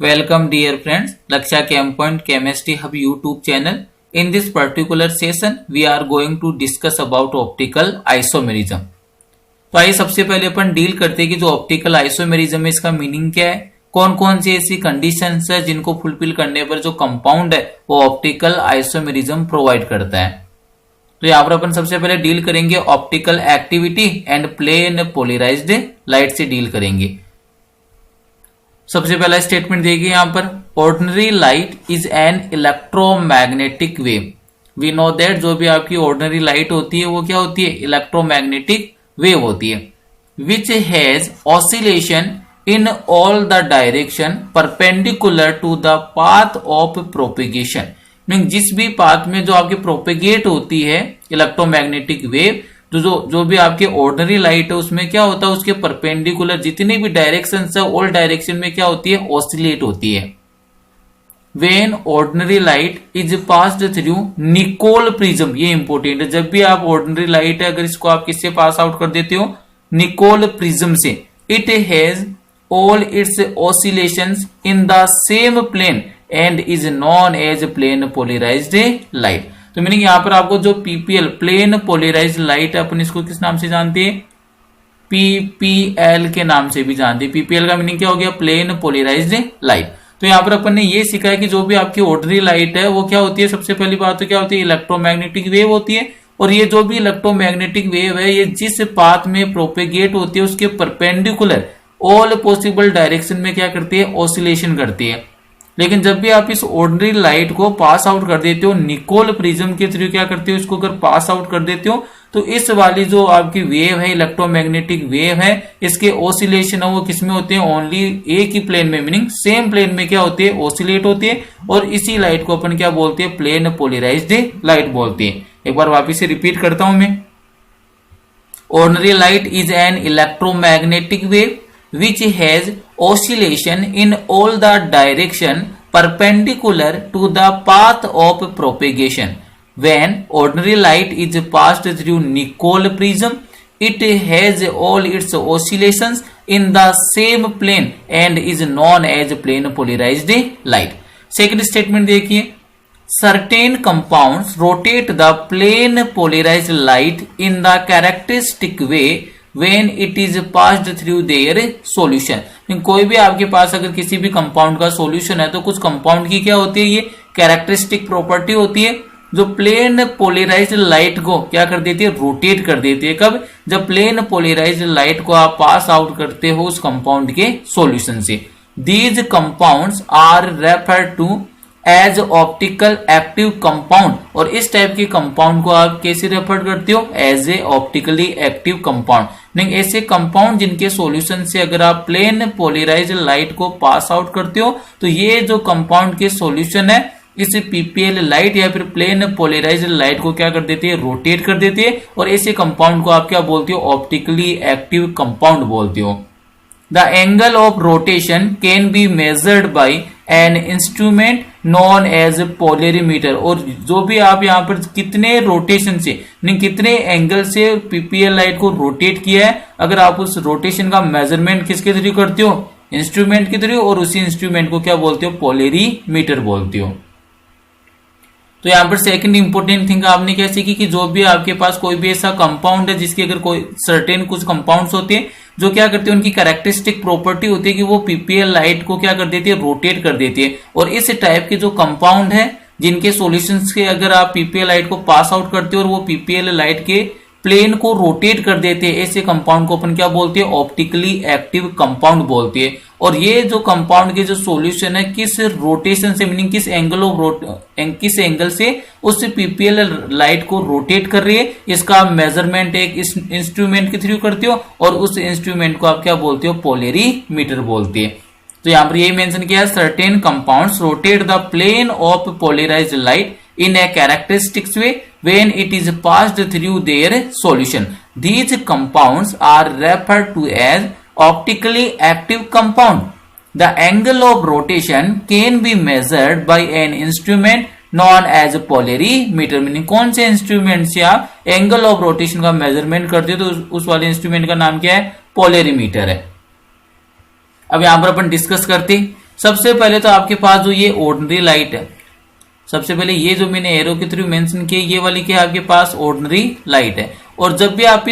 Welcome dear friends, Laksha Chem Point Chemistry Hub YouTube channel. In this particular session, we are going to discuss about optical isomerism. तो आइए सबसे पहले अपन deal करते हैं कि जो ऑप्टिकल आइसोमेरिज्म है इसका मीनिंग क्या है, कौन कौन सी ऐसी कंडीशंस है जिनको फुलफिल करने पर जो कंपाउंड है वो ऑप्टिकल आइसोमेरिज्म प्रोवाइड करता है। तो यहाँ पर अपन सबसे पहले डील करेंगे optical activity and plane polarised light से डील करेंगे। सबसे पहला स्टेटमेंट देखिए यहाँ पर, ordinary light is an electromagnetic wave. We know that जो भी आपकी ऑर्डिनरी लाइट होती है वो क्या होती है, इलेक्ट्रोमैग्नेटिक वेव होती है, which has oscillation in all the direction perpendicular to the path of propagation. Mean जिस भी पाथ में जो आपकी प्रोपेगेट होती है इलेक्ट्रोमैग्नेटिक वेव, जो भी आपके ऑर्डिनरी लाइट है उसमें क्या होता है, उसके परपेंडिकुलर जितनी भी डायरेक्शन है ऑल डायरेक्शन में क्या होती है, ऑसिलेट होती है। When ordinary light is passed through Nicol prism, ये इंपॉर्टेंट है, जब भी आप ऑर्डिनरी लाइट है अगर इसको आप किससे पास आउट कर देते हो, निकोल प्रिज्म से, it has all its oscillations in the same plane and is known as plane polarised light. तो मीनिंग यहां पर आपको जो पीपीएल प्लेन पोलराइज्ड लाइट है अपन इसको किस नाम से जानते हैं, पीपीएल के नाम से भी जानते हैं। पीपीएल का मीनिंग क्या हो गया, प्लेन पोलराइज्ड लाइट। तो यहां पर अपन ने ये सीखा है कि जो भी आपकी ऑर्डिनरी लाइट है वो क्या होती है, सबसे पहली बात तो क्या होती है, इलेक्ट्रोमैग्नेटिक वेव होती है। और ये जो भी इलेक्ट्रोमैग्नेटिक वेव है ये जिस पाथ में प्रोपेगेट होती है उसके परपेंडिकुलर ऑल पॉसिबल डायरेक्शन में क्या करती है, ऑसिलेशन करती है। लेकिन जब भी आप इस ऑर्डिनरी लाइट को पास आउट कर देते हो निकोल प्रिज्म के थ्रू, क्या करते हो, इसको अगर पास आउट कर देते हो तो इस वाली जो आपकी वेव है इलेक्ट्रोमैग्नेटिक वेव है, इसके ऑसिलेशन है वो किसमें होते हैं, ओनली एक ही प्लेन में, मीनिंग सेम प्लेन में क्या होती है, ऑसिलेट होती है। और इसी लाइट को अपन क्या बोलते हैं, प्लेन पोलराइज्ड लाइट बोलते हैं। एक बार वापिस से रिपीट करता हूं मैं, ordinary light is an electromagnetic wave which has oscillation in all the direction perpendicular to the path of propagation. When ordinary light is passed through Nicol prism, it has all its oscillations in the same plane and is known as plane polarized light. Second statement देखिए, certain compounds rotate the plane polarized light in the characteristic way when it is passed through their solution. कोई भी आपके पास अगर किसी भी compound का solution है तो कुछ कंपाउंड की क्या होती है, ये कैरेक्टरिस्टिक प्रॉपर्टी होती है जो प्लेन पोलराइज्ड लाइट को क्या कर देती है, रोटेट कर देती है। कब, जब प्लेन पोलराइज्ड लाइट को आप पास आउट करते हो उस कंपाउंड के सॉल्यूशन से। These compounds are referred to as optical active compound. और इस टाइप के कंपाउंड को आप कैसे रेफर करते हो, as a optically active compound. नहीं, ऐसे कंपाउंड जिनके सॉल्यूशन से अगर आप प्लेन पोलराइज्ड लाइट को पास आउट करते हो तो ये जो कंपाउंड के सॉल्यूशन है इस पीपीएल लाइट या फिर प्लेन पोलराइज्ड लाइट को क्या कर देती है, रोटेट कर देती है। और ऐसे कंपाउंड को आप क्या बोलते हो, ऑप्टिकली एक्टिव कंपाउंड बोलते हो। The angle of rotation can be measured by an instrument known as polarimeter. और जो भी आप यहाँ पर कितने रोटेशन से, नहीं कितने एंगल से पीपीएल लाइट को रोटेट किया है, अगर आप उस रोटेशन का मेजरमेंट किसके थ्रू करते हो, इंस्ट्रूमेंट के थ्रू, और उसी इंस्ट्रूमेंट को क्या बोलते हो, पोलरीमीटर बोलते हो। तो यहाँ पर सेकंड इंपॉर्टेंट थिंग आपने क्या सीखी कि जो भी आपके पास कोई भी ऐसा कंपाउंड है जिसके अगर कोई सर्टेन कुछ कंपाउंड्स होते हैं जो क्या करते हैं, उनकी कैरेक्टरिस्टिक प्रॉपर्टी होती है कि वो पीपीएल लाइट को क्या कर देती है, रोटेट कर देती है। और इस टाइप के जो कंपाउंड है जिनके सॉल्यूशंस के अगर आप पीपीएल लाइट को पास आउट करते हो और वो पीपीएल लाइट के प्लेन को रोटेट कर देते हैं, ऐसे कंपाउंड को अपन क्या बोलते हैं, ऑप्टिकली एक्टिव कंपाउंड बोलते हैं। और ये जो कंपाउंड के जो सॉल्यूशन है किस रोटेशन से, मीनिंग किस एंगल ऑफ किस एंगल से उस पीपीएल लाइट को रोटेट कर रही है, इसका मेजरमेंट एक इस इंस्ट्रूमेंट के थ्रू करते हो और उस इंस्ट्रूमेंट को आप क्या बोलते हो, पोलरीमीटर बोलते हैं। तो यहाँ पर यही मेंशन किया है, certain compounds rotate the plane of polarised light in a characteristic way when it is passed through their solution. These compounds are referred to as optically active compound. The angle of rotation can be measured by an instrument known as polarimeter. Meaning कौन से instrument से आप angle of rotation का measurement करते हो तो उस वाले इंस्ट्रूमेंट का नाम क्या है, पोलरीमीटर है। अब यहां पर अपन डिस्कस करते सबसे पहले तो आपके पास जो ये ऑर्डिनरी लाइट है, सबसे पहले ये जो मैंने एरो के थ्रू मेंशन किया ये वाली क्या है आपके पास ऑर्डिनरी लाइट है। और जब भी आप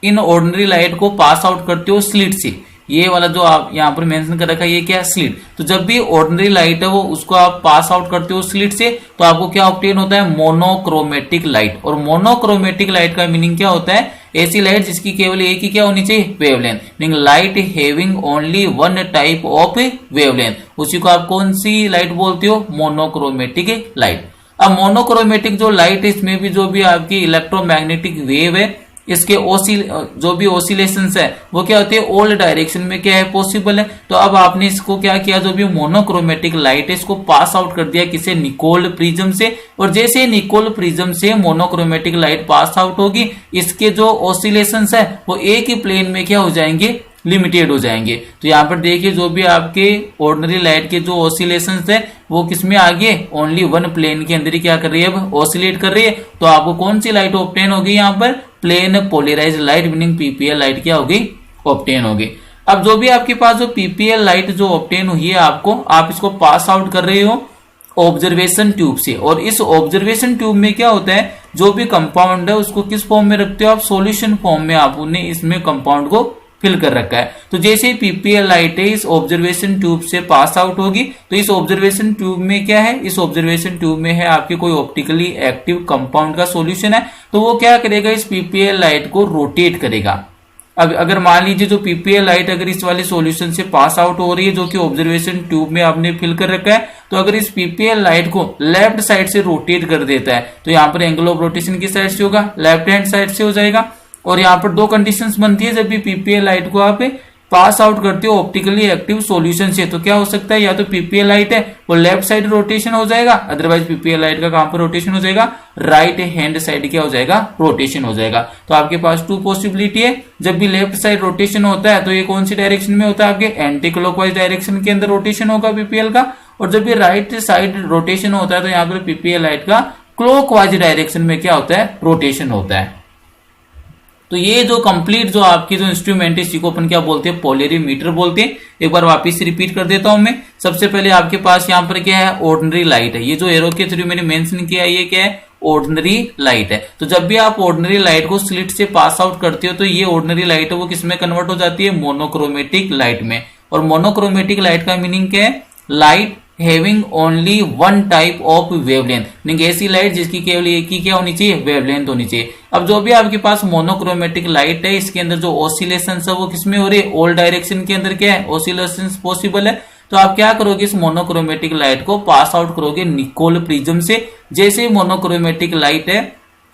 इन ऑर्डिनरी लाइट को पास आउट करते हो स्लिट से, ये वाला जो आप यहाँ पर मेंशन कर रखा है ये क्या है स्लिट, तो जब भी ऑर्डिनरी लाइट है वो उसको आप पास आउट करते हो स्लिट से तो आपको क्या ऑब्टेन होता है मोनोक्रोमेटिक लाइट। और मोनोक्रोमेटिक लाइट का मीनिंग क्या होता है, ऐसी लाइट जिसकी केवल एक ही क्या होनी चाहिए wavelength, meaning light having only one type of wavelength, उसी को आप कौन सी लाइट बोलते हो मोनोक्रोमेटिक लाइट। अब मोनोक्रोमेटिक जो लाइट है इसमें भी जो भी आपकी इलेक्ट्रोमैग्नेटिक वेव है इसके जो भी ऑसिलेशंस है वो क्या होती है ऑल डायरेक्शन में क्या है पॉसिबल है। तो अब आपने इसको क्या किया, जो भी मोनोक्रोमेटिक लाइट है इसको पास आउट कर दिया किसे निकोल प्रिज्म से, और जैसे निकोल प्रिज्म से मोनोक्रोमेटिक लाइट पास आउट होगी इसके जो ऑसिलेशंस है वो एक ही प्लेन में क्या हो जाएंगे लिमिटेड हो जाएंगे। तो यहाँ पर देखिए जो भी आपके ऑर्डिनरी लाइट के जो ऑसिलेशंस है वो किसमें आ गए ओनली वन प्लेन के अंदर ही क्या कर रही है अब ऑसिलेट कर रही है। तो आपको कौन सी लाइट ऑब्टेन होगी यहाँ पर plane polarise light meaning PPL light क्या होगी ऑब्टेन होगी। अब जो भी आपके पास जो पीपीएल लाइट जो ऑब्टेन हुई है आपको, आप इसको पास आउट कर रहे हो ऑब्जर्वेशन ट्यूब से, और इस ऑब्जर्वेशन ट्यूब में क्या होता है जो भी कंपाउंड है उसको किस फॉर्म में रखते हो आप सॉल्यूशन फॉर्म में, आपने इसमें कंपाउंड को फिल कर रखा है। तो जैसे ही पीपीएल लाइट है इस ऑब्जर्वेशन ट्यूब से पास आउट होगी तो इस ऑब्जर्वेशन ट्यूब में क्या है, इस ऑब्जर्वेशन ट्यूब में है आपके कोई ऑप्टिकली एक्टिव कंपाउंड का सॉल्यूशन है, तो वो क्या करेगा इस पीपीएल लाइट को रोटेट करेगा। अब अगर मान लीजिए जो पीपीएल लाइट अगर इस वाले सॉल्यूशन से पास आउट हो रही है जो कि ऑब्जर्वेशन ट्यूब में आपने फिल कर रखा है, तो अगर इस पीपीएल लाइट को लेफ्ट साइड से रोटेट कर देता है तो यहाँ पर एंगल ऑफ रोटेशन किस साइड से होगा, लेफ्ट हैंड साइड से हो जाएगा। और यहाँ पर दो कंडीशंस बनती है जब भी पीपीएल लाइट को आप पास आउट करते हो ऑप्टिकली एक्टिव सॉल्यूशन से, तो क्या हो सकता है या तो पीपीएल लाइट है वो लेफ्ट साइड रोटेशन हो जाएगा, अदरवाइज पीपीएल लाइट का कहां पर रोटेशन हो जाएगा राइट हैंड साइड क्या हो जाएगा रोटेशन हो जाएगा। तो आपके पास टू पॉसिबिलिटी है, जब भी लेफ्ट साइड रोटेशन होता है तो ये कौन सी डायरेक्शन में होता है आपके एंटी क्लॉकवाइज डायरेक्शन के अंदर रोटेशन होगा पीपीएल का, और जब भी राइट साइड रोटेशन होता है तो यहाँ पर पीपीएल लाइट का क्लॉकवाइज डायरेक्शन में क्या होता है रोटेशन होता है। तो ये जो कंप्लीट जो आपकी जो इंस्ट्रूमेंट है इसी को अपन क्या बोलते हैं पोलरीमीटर बोलते हैं। एक बार वापस से रिपीट कर देता हूं मैं। सबसे पहले आपके पास यहाँ पर क्या है ऑर्डिनरी लाइट है, ये जो एरो के थ्रू मैंने मेंशन किया है ये क्या है ऑर्डिनरी लाइट है। तो जब भी आप ऑर्डिनरी लाइट को स्लिट से पास आउट करते हो तो ये ऑर्डिनरी लाइट है वो किसमें कन्वर्ट हो जाती है मोनोक्रोमेटिक लाइट में। और मोनोक्रोमेटिक लाइट का मीनिंग क्या है light having only one type of wavelength, meaning ऐसी लाइट जिसकी केवल एक ही क्या होनी चाहिए वेवलेंथ होनी चाहिए। अब जो भी आपके पास मोनोक्रोमेटिक लाइट है इसके अंदर जो ऑसिलेशंस है वो किसमें हो रही है ऑल डायरेक्शन के अंदर क्या है ऑसिलेशंस पॉसिबल है। तो आप क्या करोगे इस मोनोक्रोमेटिक लाइट को पास आउट करोगे निकोल प्रिज्म से। जैसे मोनोक्रोमेटिक लाइट है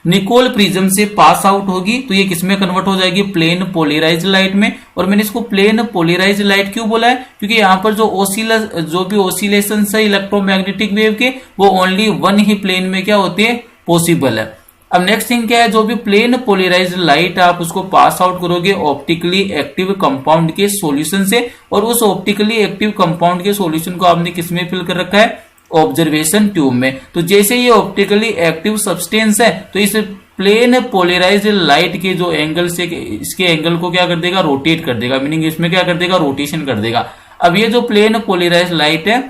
निकोल प्रिज्म से पास आउट होगी तो ये किसमें कन्वर्ट हो जाएगी प्लेन पोलराइज लाइट में। और मैंने इसको प्लेन पोलराइज लाइट क्यों बोला है क्योंकि यहाँ पर जो भी ऑसिलेशंस है इलेक्ट्रोमैग्नेटिक वेव के वो ओनली वन ही प्लेन में क्या होते हैं पॉसिबल है। अब नेक्स्ट थिंग क्या है जो भी प्लेन पोलराइज लाइट आप उसको पास आउट करोगे ऑप्टिकली एक्टिव कंपाउंड के सॉल्यूशन से, और उस ऑप्टिकली एक्टिव कंपाउंड के सॉल्यूशन को आपने किसमें फिल कर रखा है ऑब्जर्वेशन ट्यूब में। तो जैसे ये ऑप्टिकली एक्टिव सब्सटेंस है तो इस प्लेन पोलराइज्ड लाइट के जो एंगल से इसके एंगल को क्या कर देगा रोटेट कर देगा, मीनिंग इसमें क्या कर देगा रोटेशन कर देगा। अब ये जो प्लेन पोलराइज्ड लाइट है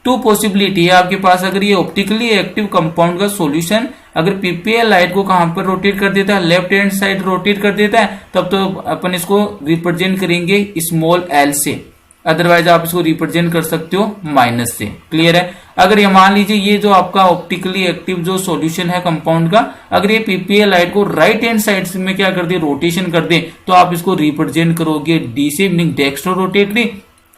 टू पॉसिबिलिटी है आपके पास, अगर ये ऑप्टिकली एक्टिव कंपाउंड का सॉल्यूशन अगर पीपीएल लाइट को कहां पर रोटेट कर देता है लेफ्ट हैंड साइड रोटेट कर देता है तब तो अपन इसको रिप्रेजेंट करेंगे स्मॉल एल से, अदरवाइज आप इसको रिप्रेजेंट कर सकते हो माइनस से। क्लियर है। अगर ये मान लीजिए ये जो आपका ऑप्टिकली एक्टिव जो सॉल्यूशन है कंपाउंड का अगर ये पीपीएल लाइट को राइट हैंड साइड में क्या कर दे रोटेशन कर दे तो आप इसको रिप्रेजेंट करोगे डी से मीनिंग डेक्स्ट्रो रोटेटरी,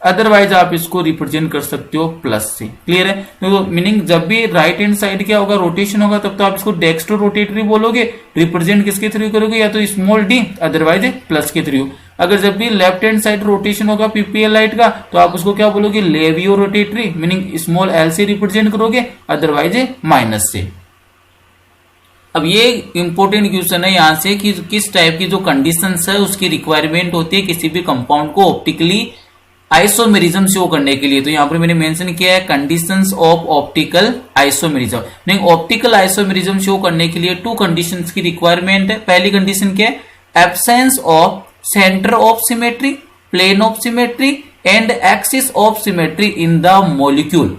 अदरवाइज आप इसको रिप्रेजेंट कर सकते हो प्लस से। क्लियर है। तो मीनिंग जब भी राइट हैंड साइड क्या होगा रोटेशन होगा तब तो आप इसको डेक्स्ट्रो रोटेटरी बोलोगे, रिप्रेजेंट किसके थ्रू करोगे या तो स्मॉल डी अदरवाइज प्लस के थ्रू। अगर जब भी लेफ्ट हैंड साइड रोटेशन होगा पीपीएल लाइट का तो आप उसको क्या बोलोगे लेवियो रोटेटरी, मीनिंग स्मॉल एल से रिप्रेजेंट करोगे अदरवाइज माइनस से। अब ये इंपॉर्टेंट क्वेश्चन है यहाँ से कि किस टाइप की जो कंडीशंस है उसकी रिक्वायरमेंट होती है किसी भी कंपाउंड को ऑप्टिकली आइसोमेरिज्म शो करने के लिए। तो यहाँ पर मैंने मेंशन किया है कंडीशंस ऑफ ऑप्टिकल आइसोमेरिज्म, नहीं ऑप्टिकल आइसोमेरिज्म शो करने के लिए टू कंडीशंस की रिक्वायरमेंट है। पहली कंडीशन क्या है absence of centre of symmetry, plane of symmetry and axis of symmetry in the molecule.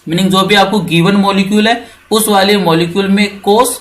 Meaning जो भी आपको गिवन मॉलिक्यूल है उस वाले मॉलिक्यूल में कोस,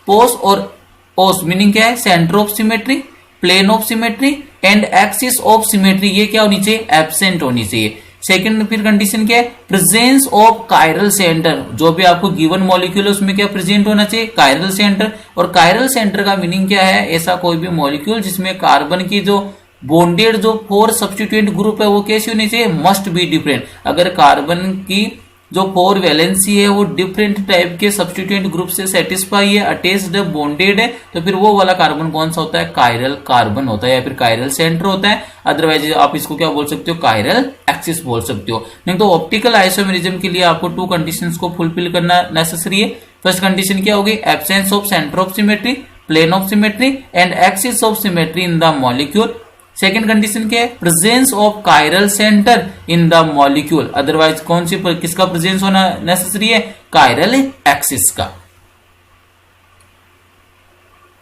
पोस और ओस मीनिंग क्या है, centre of symmetry, plane of symmetry and axis of symmetry, ये क्या होनी चाहिए, एब्सेंट होनी चाहिए। सेकंड फिर कंडीशन क्या है, प्रेजेंस ऑफ कायरल सेंटर, जो भी आपको गिवन मॉलिक्यूल है उसमें क्या प्रेजेंट होना चाहिए, कायरल सेंटर। और कायरल सेंटर का मीनिंग क्या है, ऐसा कोई भी मॉलिक्यूल जिसमें कार्बन की जो बॉन्डेड जो 4 सब्स्टिट्यूएंट ग्रुप है वो कैसी होनी चाहिए, मस्ट बी डिफरेंट। अगर कार्बन की जो 4 वैलेंसी है वो डिफरेंट टाइप के सब्स्टिट्यूएंट ग्रुप से सेटिस्फाई है, अटैच्ड बॉन्डेड है, तो फिर वो वाला कार्बन कौन सा होता है, कायरल कार्बन होता है या फिर कायरल सेंटर होता है। अदरवाइज आप इसको क्या बोल सकते हो, कायरल एक्सिस बोल सकते हो। नहीं तो ऑप्टिकल आइसोमेरिज्म के लिए आपको 2 कंडीशंस को फुलफिल करना नेसेसरी है। फर्स्ट कंडीशन क्या होगी, absence of centre of symmetry, plane of symmetry and axis of symmetry in the molecule. Second condition क्या है, presence of chiral centre in the molecule. Otherwise कौन सी किसका प्रेजेंस होना नेसेसरी है, कायरल एक्सिस का।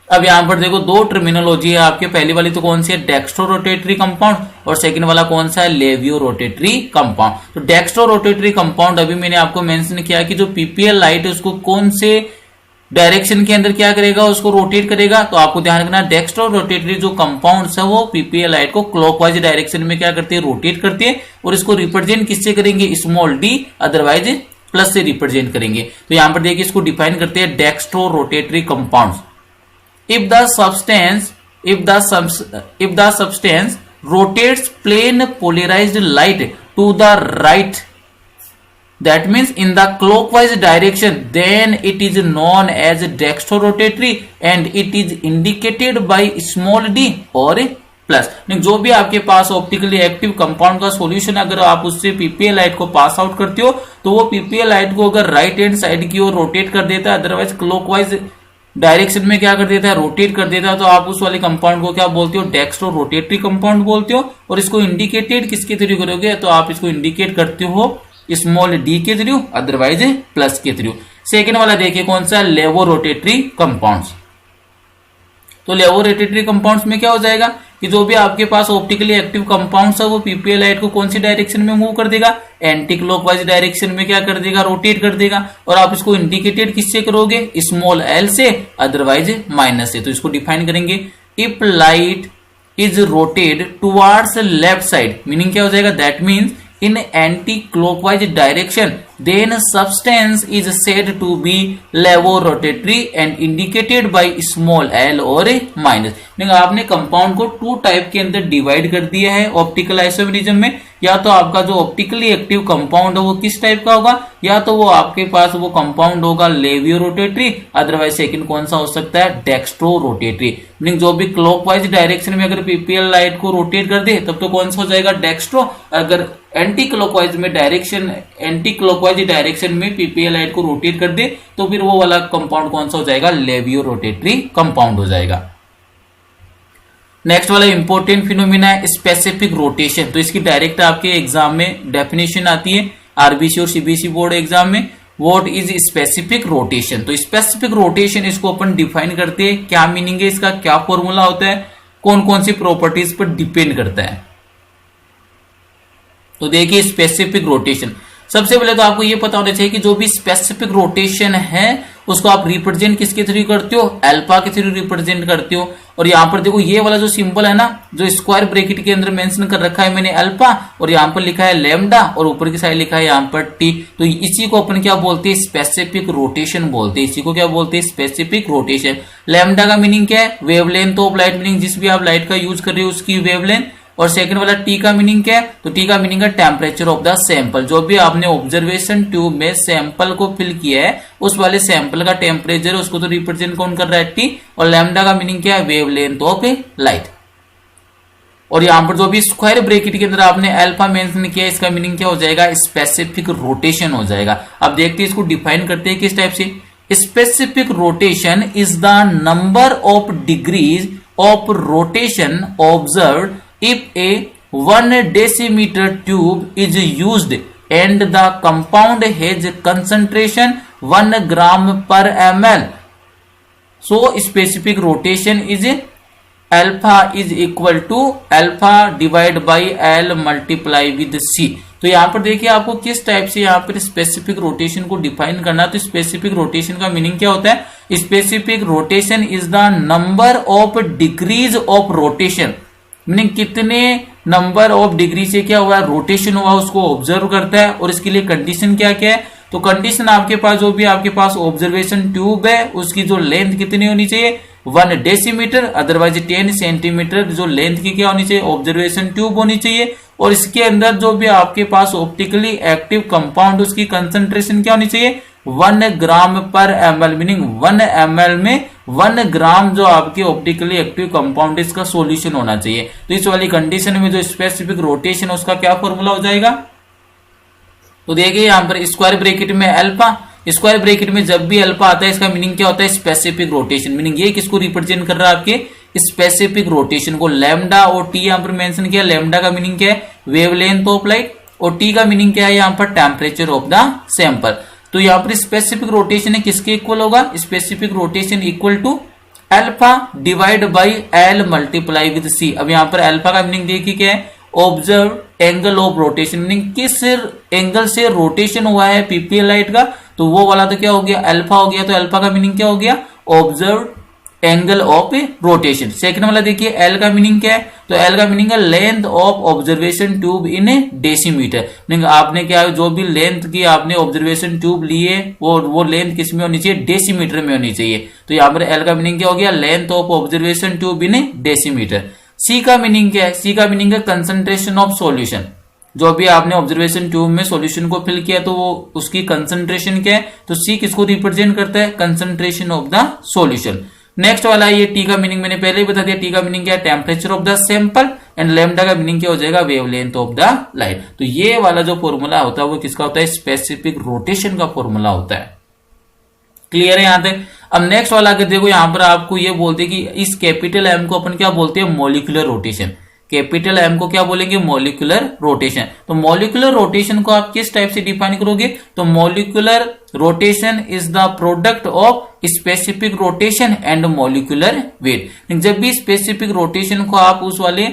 अब यहां पर देखो 2 टर्मिनोलॉजी है आपके, पहली वाली तो कौन सी है, डेक्स्ट्रो रोटेटरी कंपाउंड, और सेकंड वाला कौन सा है, लेवियो रोटेटरी कंपाउंड। तो डेक्स्ट्रो रोटेटरी कंपाउंड अभी मैंने आपको मेंशन किया कि जो पीपीएल लाइट है उसको कौन से डायरेक्शन के अंदर क्या करेगा, उसको रोटेट करेगा। तो आपको ध्यान रखना डेक्स्ट्रो रोटेटरी जो कंपाउंड्स है वो पीपीएल लाइट को क्लॉकवाइज डायरेक्शन में क्या करते हैं, रोटेट करते हैं। और इसको रिप्रेजेंट किससे करेंगे, स्मॉल डी, अदरवाइज प्लस से रिप्रेजेंट करेंगे। तो यहां पर देखिए इसको डिफाइन करते हैं dextro rotatory compounds. If the substance rotates plane polarised light to the right, that means in the clockwise direction, then it is known as dextrorotatory and it is indicated by small d or plus. जो भी आपके पास optically active compound का solution अगर आप उससे PPL light को pass out करते हो तो वो पीपीएल लाइट को अगर राइट हैंड साइड की ओर रोटेट कर देता है, अदरवाइज क्लॉकवाइज डायरेक्शन में क्या कर देता है, रोटेट कर देता है, तो आप उस वाले कंपाउंड को क्या बोलते हो, डेक्स्ट्रो रोटेटरी कंपाउंड बोलते हो। और इसको इंडिकेटेड किसके थ्रू करोगे, तो आप इसको इंडिकेट करते हो स्मॉल डी के थ्रू, अदरवाइज प्लस के थ्रू। सेकेंड वाला देखिए कौन सा, लेवो रोटेटरी कंपाउंड्स। तो लेवो रोटेटरी कंपाउंड्स में क्या हो जाएगा कि जो भी आपके पास ऑप्टिकली एक्टिव कंपाउंड्स है वो पीपीएल लाइट को कौन सी डायरेक्शन में मूव कर देगा, एंटी क्लॉकवाइज डायरेक्शन में क्या कर देगा, रोटेट कर देगा। और आप इसको इंडिकेटेड किससे करोगे, स्मॉल एल से, अदरवाइज माइनस से। तो इसको डिफाइन करेंगे, if light is rotated towards left side, meaning क्या हो जाएगा, that means in anti-clockwise direction, then substance is said to be levorotatory and indicated by small l or minus। आपने compound को 2 type के अंदर डिवाइड कर दिया है ऑप्टिकल आइसोमेरिज्म में। या तो आपका जो ऑप्टिकली एक्टिव कंपाउंड है वो किस टाइप का होगा, या तो वो आपके पास वो कंपाउंड होगा लेवियो रोटेटरी, अदरवाइज सेकंड कौन सा हो सकता है, डेक्स्ट्रो रोटेटरी। मीनिंग जो भी क्लॉकवाइज डायरेक्शन में अगर पीपीएल लाइट को रोटेट कर दे तब तो कौन सा हो जाएगा, डेक्स्ट्रो। अगर एंटी क्लॉकवाइज डायरेक्शन में पीपीएल लाइट को रोटेट कर दे तो फिर वो वाला कंपाउंड कौन सा हो जाएगा, लेवियो रोटेटरी कंपाउंड हो जाएगा। नेक्स्ट वाला इंपॉर्टेंट फिनोमिना है स्पेसिफिक रोटेशन। तो इसकी डायरेक्ट आपके एग्जाम में डेफिनेशन आती है आरबीसी और सीबीएसई बोर्ड एग्जाम में, व्हाट इज स्पेसिफिक रोटेशन। तो स्पेसिफिक रोटेशन इसको अपन डिफाइन करते हैं, क्या मीनिंग है इसका, क्या फॉर्मूला होता है, कौन कौन सी प्रॉपर्टीज पर डिपेंड करता है। तो देखिए स्पेसिफिक रोटेशन, सबसे पहले तो आपको ये पता होना चाहिए कि जो भी स्पेसिफिक रोटेशन है उसको आप रिप्रेजेंट किसके थ्रू करते हो, अल्फा के थ्रू रिप्रेजेंट करते हो। और यहाँ पर देखो ये वाला जो सिंबल है ना, जो स्क्वायर ब्रैकेट के अंदर मेंशन कर रखा है मैंने अल्फा, और यहाँ पर लिखा है लैम्डा और ऊपर की साइड लिखा है यहाँ पर टी। तो इसी को अपन क्या बोलते हैं, स्पेसिफिक रोटेशन बोलते हैं। इसी को क्या बोलते हैं, स्पेसिफिक रोटेशन। लैम्डा का मीनिंग क्या है, वेवलेंथ ऑफ लाइट, मीनिंग जिस भी आप लाइट का यूज कर रहे हो उसकी वेवलेंथ। और सेकंड वाला टी का मीनिंग क्या है, तो टी का मीनिंग है टेम्परेचर ऑफ द सैंपल। जो भी आपने ऑब्जर्वेशन ट्यूब में सैंपल को फिल किया है उस वाले सैंपल का टेम्परेचर उसको तो रिप्रेजेंट कौन कर रहा है, टी। और लैम्डा का मीनिंग क्या है, वेवलेंथ ऑफ लाइट। और यहां पर जो भी स्क्वायर ब्रैकेट के अंदर आपने अल्फा मेंशन किया इसका मीनिंग क्या हो जाएगा, स्पेसिफिक रोटेशन हो जाएगा। अब देखते हैं इसको डिफाइन करते हैं किस टाइप से। Specific rotation is the number of degrees of rotation observed if a 1 decimeter tube is used and the compound has concentration 1 gram per ml, so specific rotation is alpha is equal to alpha divide by L multiply with C. तो यहाँ पर देखिए आपको किस type से यहाँ पर specific rotation को डिफाइन करना। तो स्पेसिफिक रोटेशन का मीनिंग क्या होता है? Specific rotation is the number of degrees of rotation, meaning कितने नंबर ऑफ डिग्री से क्या हुआ रोटेशन हुआ उसको ऑब्जर्व करता है। और इसके लिए कंडीशन क्या क्या है? तो कंडीशन आपके पास जो भी आपके पास ऑब्जर्वेशन ट्यूब है उसकी जो लेंथ कितनी होनी चाहिए 1 डेसीमीटर, अदरवाइज 10 सेंटीमीटर जो लेंथ की क्या होनी चाहिए ऑब्जर्वेशन ट्यूब होनी चाहिए। और इसके अंदर जो भी आपके पास ऑप्टिकली एक्टिव कंपाउंड उसकी कंसंट्रेशन क्या होनी चाहिए 1 ग्राम पर ml, मीनिंग 1 ml में 1 ग्राम जो आपके ऑप्टिकली एक्टिव कंपाउंड इसका सॉल्यूशन होना चाहिए। तो इस वाली कंडीशन में जो स्पेसिफिक रोटेशन उसका क्या फॉर्मूला हो जाएगा? तो देखिए यहाँ पर स्क्वायर ब्रैकेट में अल्फा, स्क्वायर ब्रैकेट में जब भी अल्फा आता है इसका मीनिंग क्या होता है स्पेसिफिक रोटेशन, मीनिंग ये किसको रिप्रेजेंट कर रहा है आपके स्पेसिफिक रोटेशन को। लैम्डा और टी यहाँ पर मेंशन किया, लैम्डा का मीनिंग क्या है वेवलेंथ ऑफ लाइट और टी का मीनिंग क्या है यहाँ पर टेम्परेचर ऑफ द सैंपल। तो यहाँ पर स्पेसिफिक रोटेशन है किसके इक्वल होगा? Specific rotation equal to alpha divide by L multiply with C. अब यहाँ पर अल्फा का मीनिंग देखिए क्या है observe angle of rotation, meaning किस एंगल से रोटेशन हुआ है पीपीएल लाइट का, तो वो वाला तो क्या हो गया अल्फा हो गया। तो अल्फा का मीनिंग क्या हो गया observe angle of rotation. Second वाला देखिए एल का मीनिंग क्या है? तो एल का मीनिंग है length of observation tube in decimetre, meaning आपने क्या जो भी लेंथ की आपने ऑब्जर्वेशन ट्यूब लिए वो लेंथ किस में होनी चाहिए डेसीमीटर में होनी चाहिए। तो यहाँ पर एल का मीनिंग क्या हो गया length of observation tube in decimetre. C का मीनिंग क्या है? सी का मीनिंग है कंसंट्रेशन ऑफ सॉल्यूशन, जो भी आपने ऑब्जर्वेशन ट्यूब में सॉल्यूशन को फिल किया तो वो उसकी कंसंट्रेशन क्या है? तो सी किसको रिप्रेजेंट करता है concentration of the solution. Next वाला ये टी का मीनिंग मैंने पहले ही बता दिया, टी का मीनिंग क्या है temperature of the sample and lambda का मीनिंग क्या हो जाएगा वेवलेंथ ऑफ द लाइट। तो ये वाला जो फॉर्मूला होता है वो किसका होता है स्पेसिफिक रोटेशन का फॉर्मूला होता है। क्लियर है यहाँ तक? अब नेक्स्ट वाला अगर देखो यहाँ पर आपको ये बोलते हैं कि इस कैपिटल एम को अपन क्या बोलते हैं मॉलिक्यूलर रोटेशन। कैपिटल एम को क्या बोलेंगे मॉलिक्यूलर रोटेशन। तो मॉलिक्यूलर रोटेशन को आप किस टाइप से डिफाइन करोगे? तो molecular rotation is the product of specific rotation and molecular weight. जब भी स्पेसिफिक रोटेशन को आप उस वाले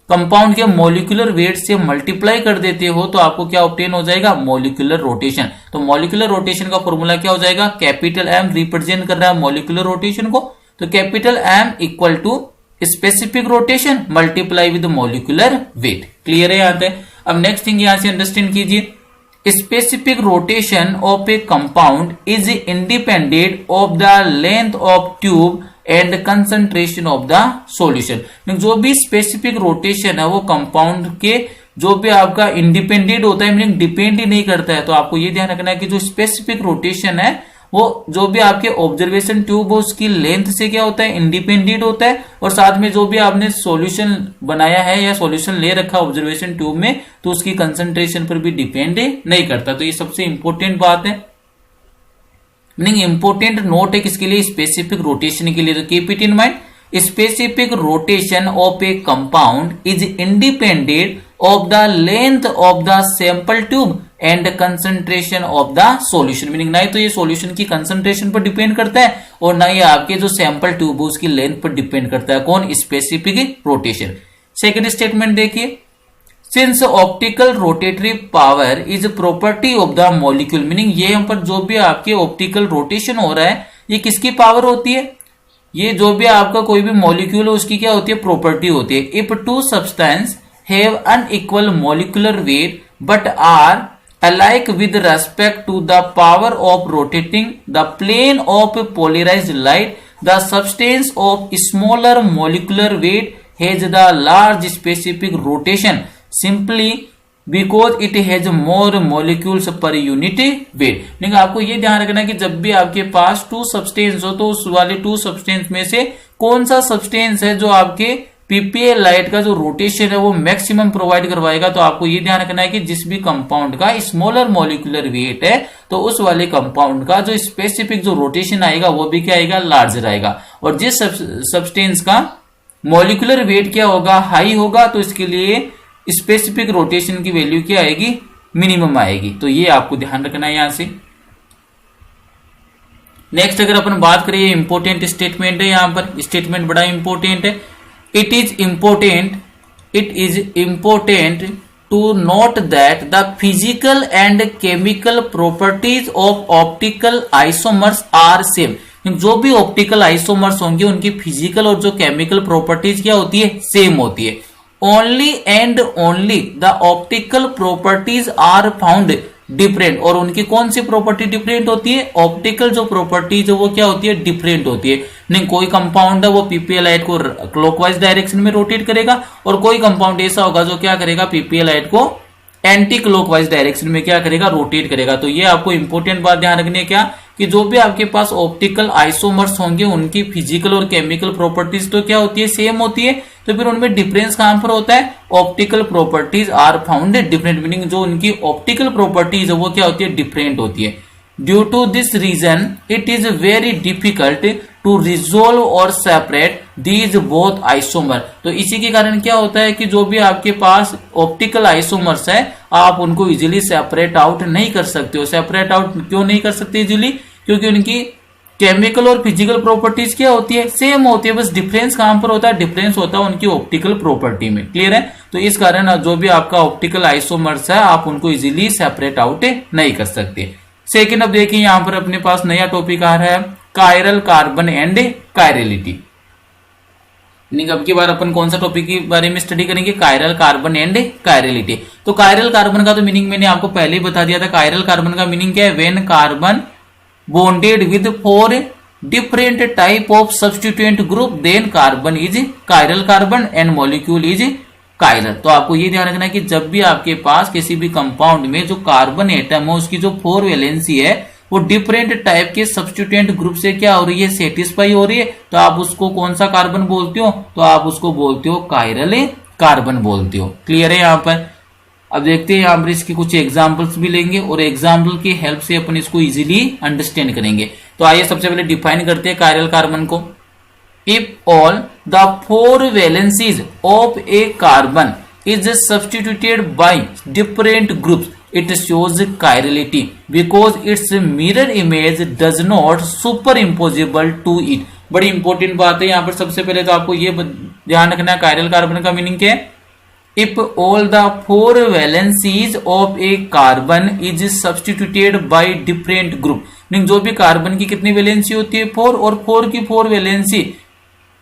कंपाउंड के मॉलिक्यूलर वेट से मल्टीप्लाई कर देते हो तो आपको क्या ऑब्टेन हो जाएगा मॉलिक्यूलर रोटेशन। तो मॉलिक्यूलर रोटेशन का फॉर्मूला क्या हो जाएगा कैपिटल एम रिप्रेजेंट कर रहा है मॉलिक्यूलर रोटेशन को, तो capital M equal to specific rotation multiply with molecular weight. Clear है यहाँ तक? अब नेक्स्ट थिंग यहां से अंडरस्टैंड कीजिए specific rotation of A compound is independent of the length of tube and concentration of the solution. जो भी specific rotation है वो कंपाउंड के जो भी आपका इंडिपेंडेंट होता है, मीनिंग डिपेंड ही नहीं करता है। तो आपको ये ध्यान रखना है कि जो स्पेसिफिक रोटेशन है वो जो भी आपके ऑब्जर्वेशन ट्यूब हो उसकी लेंथ से क्या होता है इंडिपेंडेंट होता है, और साथ में जो भी आपने सॉल्यूशन बनाया है या सॉल्यूशन ले रखा ऑब्जर्वेशन ट्यूब में तो उसकी कंसंट्रेशन पर भी डिपेंड नहीं करता। तो ये सबसे इंपॉर्टेंट बात है, मीनिंग इंपॉर्टेंट नोट है किसके लिए स्पेसिफिक रोटेशन के लिए। तो keep it in mind specific rotation of A compound is independent of the length of the sample tube and concentration of the solution. Meaning ना ही तो ये सॉल्यूशन की कंसंट्रेशन पर डिपेंड करता है और ना ही आपके जो सैंपल ट्यूब है उसकी लेंथ पर डिपेंड करता है। कौन? Specific rotation. सेकंड स्टेटमेंट देखिए since optical rotatory power is property of the molecule, meaning ये यहाँ पर जो भी आपके ऑप्टिकल रोटेशन हो रहा है ये किसकी पावर होती है? ये जो भी आपका कोई भी मॉलिक्यूल है उसकी क्या होती है प्रॉपर्टी होती है। If two substance have unequal molecular weight but are alike with respect to the power of rotating the plane of polarized light, the substance of smaller molecular weight has the large specific rotation simply because it has more molecules per unit weight। लेकिन आपको ये ध्यान रखना है कि जब भी आपके पास टू सब्सटेंस हो तो उस वाले टू सब्सटेंस में से कौन सा सब्सटेंस है जो आपके पीपीएल लाइट का जो रोटेशन है वो मैक्सिमम प्रोवाइड करवाएगा। तो आपको ये ध्यान रखना है कि जिस भी कंपाउंड का स्मॉलर मॉलिक्यूलर वेट है तो उस वाले कंपाउंड का जो स्पेसिफिक जो रोटेशन आएगा वो भी क्या आएगा लार्जर आएगा, और जिस सब्सटेंस का मॉलिक्यूलर वेट क्या होगा हाई होगा तो इसके लिए स्पेसिफिक रोटेशन की वैल्यू क्या आएगी मिनिमम आएगी। तो ये आपको ध्यान रखना है यहां से। नेक्स्ट अगर अपन बात करें इंपॉर्टेंट स्टेटमेंट है, यहां पर स्टेटमेंट बड़ा इंपॉर्टेंट है। it is important to note that the physical and chemical properties of optical isomers are same. जो भी ऑप्टिकल आइसोमर्स होंगे उनकी फिजिकल और जो केमिकल प्रॉपर्टीज क्या होती है, सेम होती है. Only and only the optical properties are found different. और उनकी कौन सी प्रॉपर्टी डिफरेंट होती है, ऑप्टिकल जो प्रॉपर्टीज है वो क्या होती है, डिफरेंट होती है. नहीं, कोई कंपाउंड है वो पीपीए लाइट को क्लॉकवाइज डायरेक्शन में रोटेट करेगा और कोई कंपाउंड ऐसा होगा जो क्या करेगा, पीपीए लाइट को एंटी क्लॉकवाइज डायरेक्शन में क्या करेगा, रोटेट करेगा. तो ये आपको इंपॉर्टेंट बात ध्यान रखनी है क्या, कि जो भी आपके पास ऑप्टिकल आइसोमर्स होंगे उनकी फिजिकल और केमिकल प्रॉपर्टीज तो क्या होती है, सेम होती है. तो फिर उनमें डिफरेंस कहां पर होता है, optical properties are found different. Meaning जो उनकी ऑप्टिकल प्रॉपर्टीज है वो क्या होती है, डिफरेंट होती है. Due to this reason it is very difficult to resolve और सेपरेट दीज बोथ आइसोमर. तो इसी के कारण क्या होता है कि जो भी आपके पास ऑप्टिकल आइसोमर्स है आप उनको इजीली सेपरेट आउट नहीं कर सकते हो. सेपरेट आउट क्यों नहीं कर सकते इजीली, क्योंकि उनकी केमिकल और फिजिकल प्रॉपर्टीज क्या होती है, सेम होती है. बस डिफरेंस कहां पर होता है, डिफरेंस होता है उनकी ऑप्टिकल प्रॉपर्टी में. क्लियर है. तो इस कारण जो भी आपका ऑप्टिकल आइसोमर्स है आप उनको इजीली सेपरेट आउट नहीं कर सकते. सेकेंड, अब देखिए यहां पर अपने पास नया टॉपिक आ रहा है, कायरल कार्बन एंड कायरलिटी. अब की बार अपन कौन सा टॉपिक के बारे में स्टडी करेंगे, कायरल कार्बन एंड कायरलिटी. तो कायरल कार्बन का तो मीनिंग मैंने आपको पहले ही बता दिया था. कायरल कार्बन का मीनिंग क्या है, when carbon bonded with 4 different type of substituent group then carbon is chiral carbon and molecule is chiral. तो आपको ये ध्यान रखना है कि जब भी आपके पास किसी भी कंपाउंड में जो कार्बन एटम है उसकी जो 4 वैलेंसी है वो डिफरेंट टाइप के सब्स्टिट्यूएंट ग्रुप से क्या हो रही है, सेटिस्फाई हो रही है, तो आप उसको कौन सा कार्बन बोलते हो, तो आप उसको बोलते हो कायरल कार्बन बोलते हो. क्लियर है यहाँ पर. अब देखते हैं यहाँ पर इसके कुछ एग्जाम्पल्स भी लेंगे और एग्जाम्पल की हेल्प से अपन इसको इजीली अंडरस्टैंड करेंगे. तो आइए सबसे पहले डिफाइन करते हैं कायरल कार्बन को. If all the 4 valencies of a carbon is substituted by different groups it shows chirality because its mirror image does not superimposable to it. बड़ी इंपॉर्टेंट बात है यहाँ पर. सबसे पहले तो आपको ये ध्यान रखना है कायरल कार्बन का मीनिंग क्या है. If all the 4 valencies of a carbon is substituted by different group, meaning जो भी कार्बन की कितनी वैलेंसी होती है 4 और 4 की 4 वैलेंसी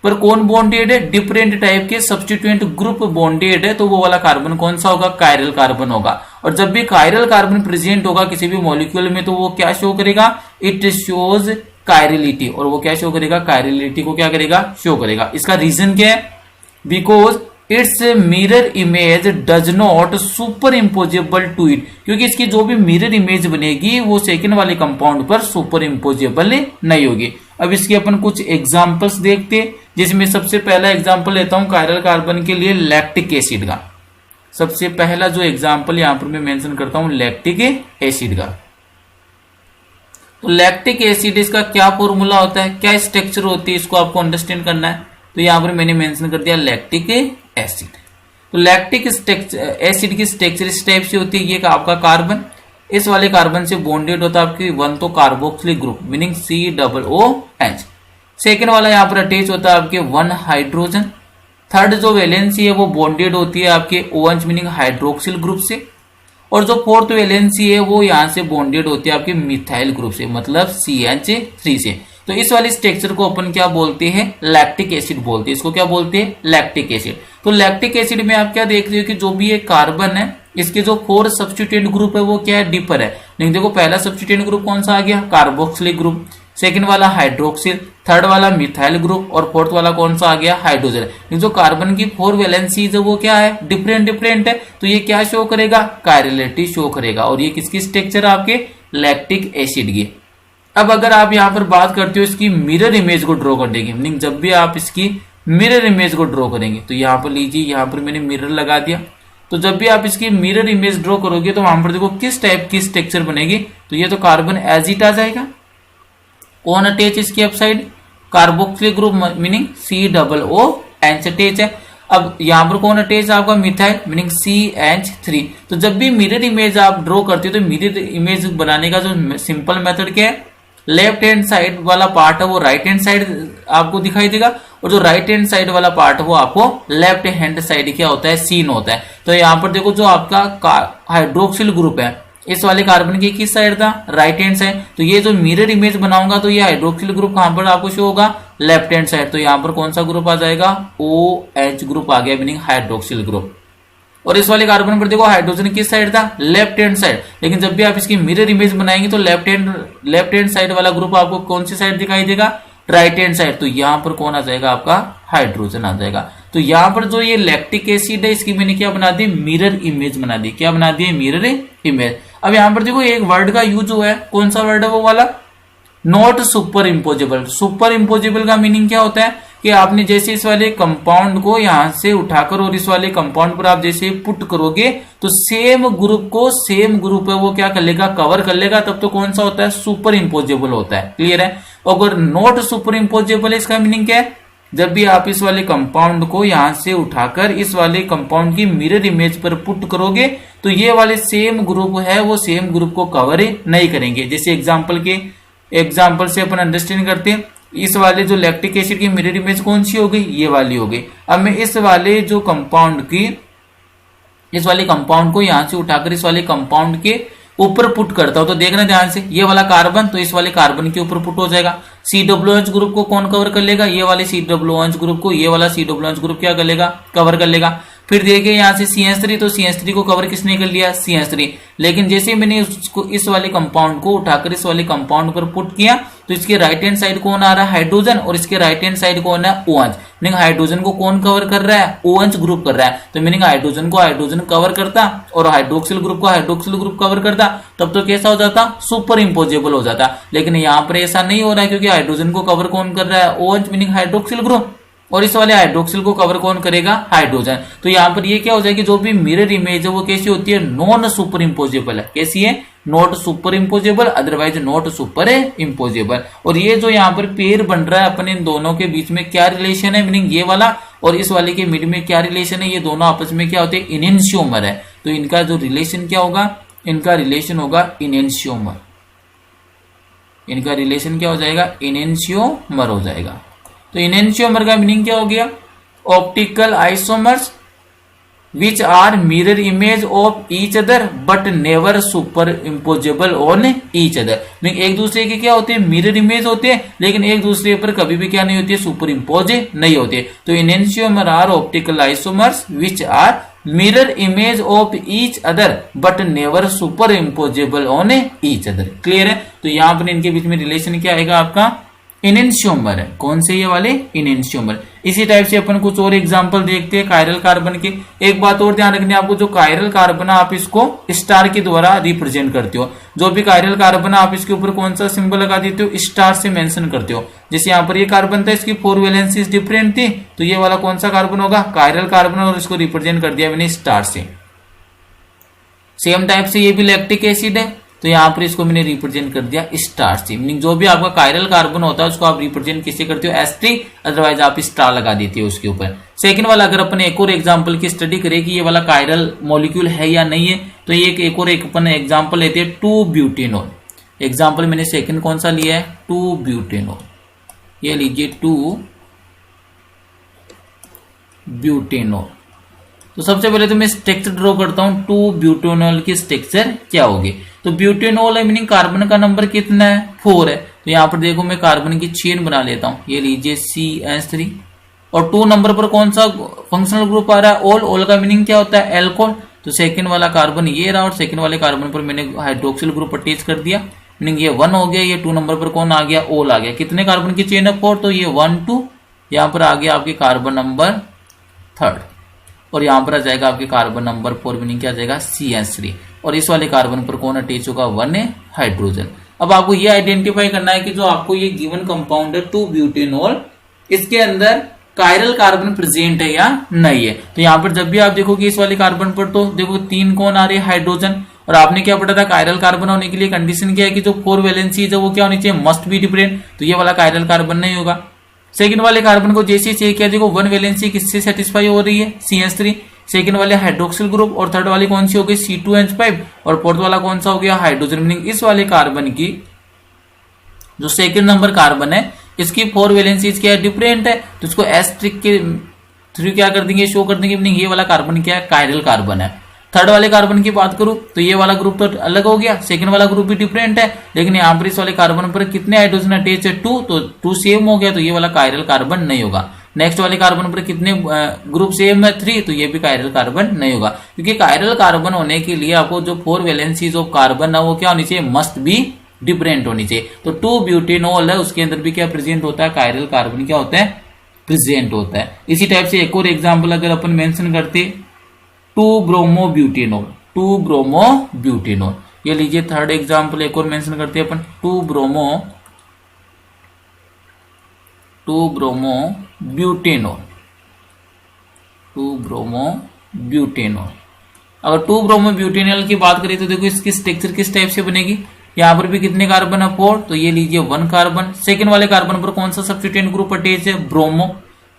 पर कौन बॉन्डेड है, डिफरेंट टाइप के सब्स्टिट्यूएंट ग्रुप बॉन्डेड है, तो वो वाला कार्बन कौन सा होगा, कायरल कार्बन होगा. और जब भी कायरल कार्बन प्रेजेंट होगा किसी भी मॉलिक्यूल में तो वो क्या शो करेगा, इट शोज कायरलिटी. और वो क्या शो करेगा, कायरलिटी को क्या करेगा, शो करेगा. इसका रीजन क्या है, because its mirror image does not superimposable to it, क्योंकि इसकी जो भी मिरर इमेज बनेगी वो सेकेंड वाले कंपाउंड पर सुपर इम्पोजेबल नहीं होगी. अब इसके अपन कुछ एग्जांपल्स देखते हैं, जिसमें सबसे पहला एग्जांपल लेता हूं कायरल कार्बन के लिए लैक्टिक एसिड का. सबसे पहला जो एग्जांपल यहां पर मैं मेंशन करता हूं लैक्टिक एसिड का. तो लैक्टिक एसिड इसका क्या फॉर्मूला होता है, क्या स्ट्रक्चर होती है, इसको आपको अंडरस्टैंड करना है. तो यहां पर मैंने मेंशन कर दिया लैक्टिक एसिड. तो लैक्टिक एसिड की स्ट्रक्चर इस टाइप से होती है. ये आपका कार्बन इस वाले कार्बन से बॉन्डेड होता है आपकी 1 तो carboxylic group meaning COOH. Second वाला यहाँ पर अटैच होता है आपके 1 हाइड्रोजन. थर्ड जो वैलेंसी है वो बॉन्डेड होती है आपके OH मीनिंग हाइड्रोक्सिल ग्रुप से. और जो फोर्थ वैलेंसी है वो यहाँ से बॉन्डेड होती है आपके मिथाइल ग्रुप से मतलब CH3 से. तो इस वाली स्ट्रक्चर को अपन क्या बोलते हैं, लैक्टिक एसिड बोलते हैं. इसको क्या बोलते हैं, लैक्टिक एसिड. तो लैक्टिक एसिड में आप क्या देख रहे हो कि जो भी ये कार्बन है इसके जो 4 सब्स्टिट्यूएंट ग्रुप है वो क्या है, डिपर है. लेकिन देखो पहला सब्स्टिट्यूएंट ग्रुप कौन सा आ गया, कार्बोक्सिलिक ग्रुप. सेकंड वाला हाइड्रोक्सिल, थर्ड वाला मिथाइल ग्रुप और फोर्थ वाला कौन सा आ गया, हाइड्रोजन. जो कार्बन की 4 वैलेंसीज है वो क्या है, डिफरेंट है. तो ये क्या शो करेगा, कायरलिटी शो करेगा. और ये किसकी स्ट्रक्चर आपके लैक्टिक एसिड की. अब अगर आप यहाँ पर बात करते हो इसकी मिरर इमेज को ड्रॉ करने की, मीनिंग जब भी आप इसकी मिरर इमेज को ड्रॉ करेंगे तो यहाँ पर लीजिए, यहाँ पर मैंने मिरर लगा दिया. तो जब भी आप इसकी मिरर इमेज ड्रॉ करोगे तो वहां पर देखो किस टाइप की स्ट्रक्चर बनेगी. तो ये तो कार्बन एज इट आ जाएगा. कौन अटैच इसकी upside, carboxylic group meaning COOH attach है. अब यहाँ पर कौन अटैच है आपका, मिथाइल मीनिंग CH3. तो जब भी मिरर इमेज आप ड्रॉ करते हो तो मिरर इमेज बनाने का जो सिंपल मेथड क्या है, लेफ्ट हैंड साइड वाला पार्ट है वो राइट हैंड साइड आपको दिखाई देगा, और जो राइट हैंड साइड वाला पार्ट है वो आपको लेफ्ट हैंड साइड क्या होता है, सीन होता है। तो यहाँ पर देखो जो आपका हाइड्रोक्सिल ग्रुप है इस वाले कार्बन की किस साइड था, राइट हैंड साइड। तो ये जो मिरर इमेज बनाऊंगा तो ये हाइड्रोक्सिल ग्रुप कहां पर आपको शो होगा, लेफ्ट हैंड साइड। तो यहाँ पर कौन सा ग्रुप आ जाएगा, OH ग्रुप आ गया, मीनिंग हाइड्रोक्सिल ग्रुप। और इस वाले कार्बन पर देखो हाइड्रोजन किस साइड था, लेफ्ट हैंड साइड। लेकिन जब भी आप इसकी मिरर इमेज बनाएंगे तो लेफ्ट हैंड साइड वाला ग्रुप आपको कौन सी साइड दिखाई देगा, राइट हैंड साइड। तो यहाँ पर कौन आ जाएगा, आपका हाइड्रोजन आ जाएगा। तो यहाँ पर जो ये लैक्टिक एसिड है इसकी मैंने क्या बना दी, मिरर इमेज बना दी। क्या बना दी, मिरर इमेज। अब यहाँ पर देखो एक वर्ड का यूज हुआ है, कौन सा वर्ड है वो वाला, not super imposable. Super imposable का मीनिंग क्या होता है कि आपने जैसे इस वाले कंपाउंड को यहां से उठाकर और इस वाले कंपाउंड पर आप जैसे पुट करोगे तो सेम ग्रुप को, सेम ग्रुप है वो क्या कर लेगा, कवर कर लेगा। तब तो कौन सा होता है, सुपर इम्पोजेबल होता है। क्लियर है। अगर नॉट सुपर इम्पोजेबल है इसका मीनिंग क्या है, जब भी आप इस वाले कंपाउंड को यहां से उठाकर इस वाले कंपाउंड की मिरर इमेज पर पुट करोगे तो ये वाले सेम ग्रुप है वो सेम ग्रुप को कवर नहीं करेंगे। जैसे एग्जाम्पल से अपन अंडरस्टैंड करते हैं, इस वाले जो लैक्टिक एसिड की मिरर इमेज कौन सी हो गई, ये वाली हो गई। अब मैं इस वाले जो कंपाउंड की, इस वाले कंपाउंड को यहां से उठाकर इस वाले कंपाउंड के ऊपर पुट करता हूं तो देखना ध्यान से, ये वाला कार्बन तो इस वाले कार्बन के ऊपर पुट हो जाएगा। COOH ग्रुप को कौन कवर कर लेगा, ये वाले COOH ग्रुप को ये वाला COOH ग्रुप क्या कर लेगा, कवर कर लेगा। फिर देखिए यहाँ से CH3, तो CH3 को कवर किसने कर लिया, CH3। लेकिन जैसे मैंने उसको इस वाले कंपाउंड को उठाकर इस वाले कंपाउंड पर पुट किया तो इसके राइट हैंड साइड कौन आ रहा है, हाइड्रोजन, और इसके राइट हैंड साइड कौन है, OH। मीनिंग हाइड्रोजन को कौन कवर कर रहा है, OH ग्रुप कर रहा है। तो मीनिंग हाइड्रोजन को हाइड्रोजन कवर करता और हाइड्रोक्सिल ग्रुप को हाइड्रोक्सिल ग्रुप कवर करता, तब तो कैसा हो जाता, सुपर इम्पोजेबल हो जाता। लेकिन यहाँ पर ऐसा नहीं हो रहा है क्योंकि हाइड्रोजन को कवर कौन कर रहा है, OH मीनिंग हाइड्रोक्सिल ग्रुप, और इस वाले हाइड्रोक्सिल को कवर कौन करेगा, हाइड्रोजन। तो यहाँ पर ये क्या हो जाएगी, जो भी मिरर इमेज है वो कैसी होती है, नॉन सुपर इम्पोजेबल है। कैसी है, not super imposable, otherwise not super imposable. और ये जो यहाँ पर पेयर बन रहा है अपन इन दोनों के बीच में क्या रिलेशन है, मीनिंग ये वाला और इस वाले के मिड में क्या रिलेशन है, ये दोनों आपस में क्या होते हैं, इनेंशियोमर है। तो इनका जो रिलेशन क्या होगा, इनका रिलेशन होगा इनेंशियोमर। इनका रिलेशन क्या हो जाएगा, इनेंशियोमर हो जाएगा। तो इनेंशियोमर का मीनिंग क्या हो गया, optical isomers which are mirror image of each other but never superimposable on each other. एक दूसरे के क्या होते हैं, मिरर इमेज होते हैं, लेकिन एक दूसरे पर कभी भी क्या नहीं होती है, सुपर इम्पोज नहीं होते। तो enantiomer are optical isomers which are mirror image of each other but never superimposable on each other. Clear है। तो यहाँ पर इनके बीच में रिलेशन क्या आएगा, आपका इनेंशियोमर है। कौन से, ये वाले इनेंशियोमर। इसी टाइप से अपन कुछ और एग्जांपल देखते हैं कायरल कार्बन के। एक बात और ध्यान रखनी है आपको, जो कायरल कार्बन है आप इसको स्टार के द्वारा रिप्रेजेंट करते हो। जो भी कायरल कार्बन है आप इसके ऊपर कौन सा सिंबल लगा देते हो, स्टार से मेंशन करते हो। जैसे यहाँ पर ये कार्बन था, इसकी 4 वैलेंसीज डिफरेंट थी, तो ये वाला कौन सा कार्बन होगा, कायरल कार्बन, और इसको रिप्रेजेंट कर दिया मैंने स्टार से। सेम टाइप से ये भी लैक्टिक एसिड है, तो यहाँ पर इसको मैंने रिप्रेजेंट कर दिया स्टार से। मीनिंग जो भी आपका कायरल कार्बन होता है उसको आप रिप्रेजेंट किससे करते हो, एस्ट्री, अदरवाइज आप स्टार लगा देते हो उसके ऊपर। सेकंड वाला अगर अपन एक और एग्जांपल की स्टडी करें कि ये वाला कायरल मॉलिक्यूल है या नहीं है, तो ये एक और अपन एग्जांपल लेते हैं 2-ब्यूटेनॉल। एग्जांपल मैंने सेकंड कौन सा लिया है, 2-ब्यूटेनॉल। ये लीजिए 2-ब्यूटेनॉल। तो सबसे पहले तो मैं स्ट्रक्चर ड्रॉ करता हूं, 2-ब्यूटेनॉल की स्ट्रक्चर क्या होगी। तो ब्यूटेनॉल है, मीनिंग कार्बन का नंबर कितना है, 4 है। तो यहाँ पर देखो मैं कार्बन की चेन बना लेता हूं, ये लीजिए CH3, और 2 नंबर पर कौन सा फंक्शनल ग्रुप आ रहा है, ऑल। ऑल का मीनिंग क्या होता है, एल्कोहल। तो सेकंड वाला कार्बन ये रहा, और सेकंड वाले कार्बन पर मैंने हाइड्रोक्सिल ग्रुप अटैच कर दिया, मीनिंग ये 1 हो गया। ये 2 नंबर पर कौन आ गया, ऑल आ गया। कितने कार्बन की चेन है, 4, तो ये 1 2, यहाँ पर आ गया आपके कार्बन नंबर 3, और यहाँ पर आ जाएगा आपके कार्बन नंबर 4, मीनिंग क्या आ जाएगा, CH3। और इस वाले कार्बन पर कौन अटैच होगा, 1 हाइड्रोजन। अब आपको ये आइडेंटिफाई करना है कि जो आपको ये गिवन कंपाउंड है 2-ब्यूटेनॉल, इसके अंदर कायरल कार्बन प्रेजेंट है या नहीं है। तो यहाँ पर जब भी आप देखोगे इस वाले कार्बन पर, तो देखो 3 कौन आ रहे हैं, हाइड्रोजन। और आपने क्या पढ़ा था, कायरल कार्बन होने के लिए कंडीशन क्या है कि जो 4 वैलेंसीज है वो क्या होनी चाहिए, मस्ट बी डिफरेंट। तो ये वाला कायरल कार्बन नहीं होगा। सेकंड वाले कार्बन को जैसे ही चेक किया, देखो 1 वैलेंसी किससे सेटिस्फाई हो रही है, CH3। सेकंड वाले हाइड्रोक्सिल ग्रुप, और थर्ड वाली कौन सी हो गई, C2H5, और फोर्थ वाला कौन सा हो गया, हाइड्रोजन। मीनिंग इस वाले कार्बन की जो सेकंड नंबर कार्बन है इसकी 4 वैलेंसीज क्या है, डिफरेंट है, तो इसको एस्ट्रिक के थ्रू क्या कर देंगे, शो कर देंगे ये वाला कार्बन क्या है, कायरल कार्बन है। थर्ड वाले कार्बन की बात करूं तो ये वाला ग्रुप तो अलग हो गया, सेकंड वाला ग्रुप भी डिफरेंट है, लेकिन यहाँ पर इस वाले कार्बन पर कितने हाइड्रोजन अटैच है, 2, तो 2 सेम हो गया, तो ये वाला कायरल कार्बन नहीं होगा। नेक्स्ट वाले कार्बन पर कितने ग्रुप सेम है, 3, तो ये भी कायरल कार्बन नहीं होगा, क्योंकि कायरल कार्बन होने के लिए आपको जो 4 वैलेंसीज ऑफ कार्बन है वो क्या होनी चाहिए, मस्ट बी डिफरेंट होनी चाहिए। तो 2 ब्यूटेनॉल है उसके अंदर भी क्या प्रेजेंट होता है, कायरल कार्बन क्या होता है, प्रेजेंट होता है। इसी टाइप से एक और एग्जाम्पल अगर अपन मेंशन करते 2 ब्रोमो ब्यूटेनॉल, 2 ब्रोमो ब्यूटेनॉल, ये लीजिए थर्ड एग्जाम्पल एक और मेंशन करते हैं अपन 2 ब्रोमो ब्यूटेनॉल, 2 ब्रोमो ब्यूटेनॉल। अगर 2 ब्रोमो ब्यूटेनॉल की बात करें तो देखो इसकी स्ट्रक्चर किस टाइप से बनेगी, यहां पर भी कितने कार्बन है, 4, तो ये लीजिए 1 कार्बन। सेकंड वाले कार्बन पर कौन सा सब्स्टिट्यूएंट ग्रुप अटैच है, ब्रोमो,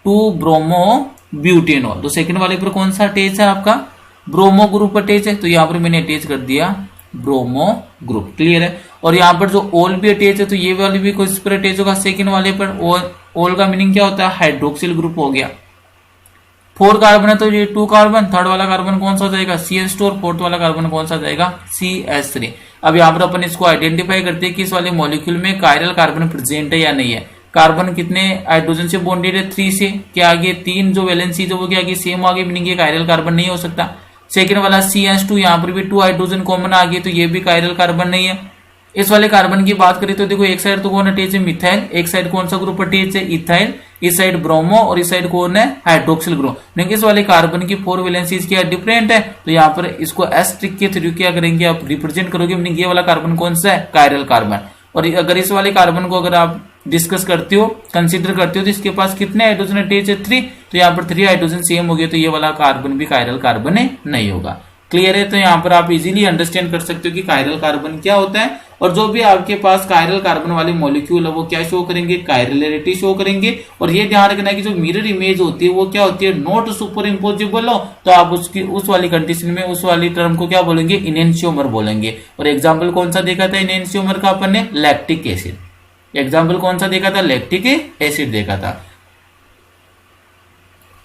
2 ब्रोमो ब्यूटेनॉल, तो सेकंड वाले पर कौन सा अटैच है, आपका ब्रोमो ग्रुप अटैच है, तो यहां पर मैंने अटैच कर दिया ब्रोमो ग्रुप, क्लियर है। और यहां पर जो ओल भी अटैच है तो ये वाली भी किस पर अटैच होगा, सेकंड वाले पर। ओल का मीनिंग क्या होता है, हाइड्रोक्सिल ग्रुप हो गया। 4 कार्बन है तो ये 2 कार्बन, थर्ड वाला कार्बन कौन सा जाएगा, CH2, और फोर्थ वाला कार्बन कौन सा जाएगा, CH3। अब यहाँ पर अपन इसको आइडेंटिफाई करते हैं कि इस वाले मॉलिक्यूल में कायरल कार्बन प्रेजेंट है या नहीं है। कार्बन कितने हाइड्रोजन से बॉन्डेड है, 3 से, क्या आगे 3 जो वैलेंसी जो वो क्या आगे सेम आगे, मीनिंग ये कायरल कार्बन नहीं हो सकता। सेकंड वाला CH2, यहाँ पर भी 2 हाइड्रोजन कॉमन आ गए, तो ये भी कायरल कार्बन नहीं है। इस वाले कार्बन की बात करें तो देखो एक साइड तो कौन अटैच है, मिथाइल, एक साइड कौन सा ग्रुप अटैच है, इथाइल, इस साइड ब्रोमो, और इस साइड कौन है, हाइड्रोक्सिल ग्रुप। लेकिन इस वाले कार्बन की 4 वैलेंसीज क्या डिफरेंट है, तो यहाँ पर इसको एस्ट्रिक के थ्रू क्या करेंगे, आप रिप्रेजेंट करोगे, मीनिंग ये वाला कार्बन कौन सा है, कायरल कार्बन। और अगर इस वाले कार्बन को अगर आप डिस्कस करते हो, कंसीडर करते हो, तो इसके पास कितने हाइड्रोजन अटैच है, 3, तो यहाँ पर 3 हाइड्रोजन सेम हो गए, तो ये वाला कार्बन भी कायरल कार्बन नहीं होगा, क्लियर है। तो यहाँ पर आप इजीली अंडरस्टैंड कर सकते हो कि कायरल कार्बन क्या होता है, और जो भी आपके पास कायरल कार्बन वाले मॉलिक्यूल है वो क्या शो करेंगे, कायरलिटी शो करेंगे। और ये ध्यान रखना है कि जो मिरर इमेज होती है वो क्या होती है, नॉट सुपर इम्पोजिबल हो, तो आप उसकी उस वाली कंडीशन में उस वाली टर्म को क्या बोलेंगे, इनेंशियोमर बोलेंगे। और एग्जाम्पल कौन सा देखा था इनेंशियोमर का अपन ने, लैक्टिक एसिड। एग्जाम्पल कौन सा देखा था, लैक्टिक एसिड देखा था।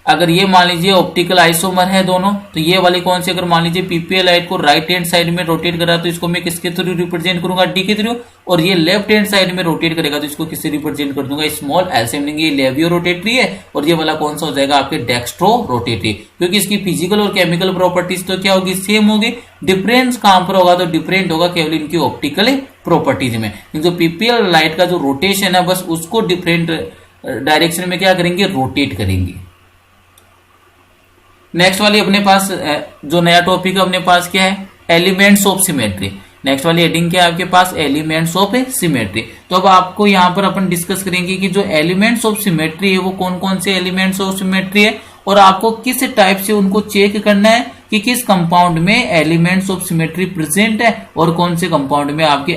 अगर ये मान लीजिए ऑप्टिकल आइसोमर है दोनों, तो ये वाली कौन सी, अगर मान लीजिए पीपीएल लाइट को राइट हैंड साइड में रोटेट करा तो इसको मैं किसके थ्रू रिप्रेजेंट करूंगा, डी के थ्रू। और ये लेफ्ट हैंड साइड में रोटेट करेगा तो इसको किससे रिप्रेजेंट कर दूंगा, स्मॉल एल से। ये लेवियो रोटेटरी है, और ये वाला कौन सा हो जाएगा आपके डेक्स्ट्रो रोटेटरी, क्योंकि इसकी फिजिकल और केमिकल प्रॉपर्टीज तो क्या होगी, सेम होगी। डिफरेंस कहां पर होगा, तो डिफरेंट होगा केवल इनकी ऑप्टिकल प्रॉपर्टीज में। जो पीपीएल लाइट का जो रोटेशन है बस उसको डिफरेंट डायरेक्शन में क्या करेंगे, रोटेट करेंगे। नेक्स्ट वाली अपने पास जो नया टॉपिक है अपने पास क्या है, एलिमेंट्स ऑफ सिमेट्री। नेक्स्ट वाली हेडिंग क्या है आपके पास, एलिमेंट्स ऑफ सिमेट्री। तो अब आपको यहाँ पर अपन डिस्कस करेंगे कि जो एलिमेंट्स ऑफ सिमेट्री है वो कौन कौन से एलिमेंट्स ऑफ सिमेट्री है, और आपको किस टाइप से उनको चेक करना है कि किस कंपाउंड में एलिमेंट्स ऑफ सिमेट्री प्रेजेंट है और कौन से कंपाउंड में आपके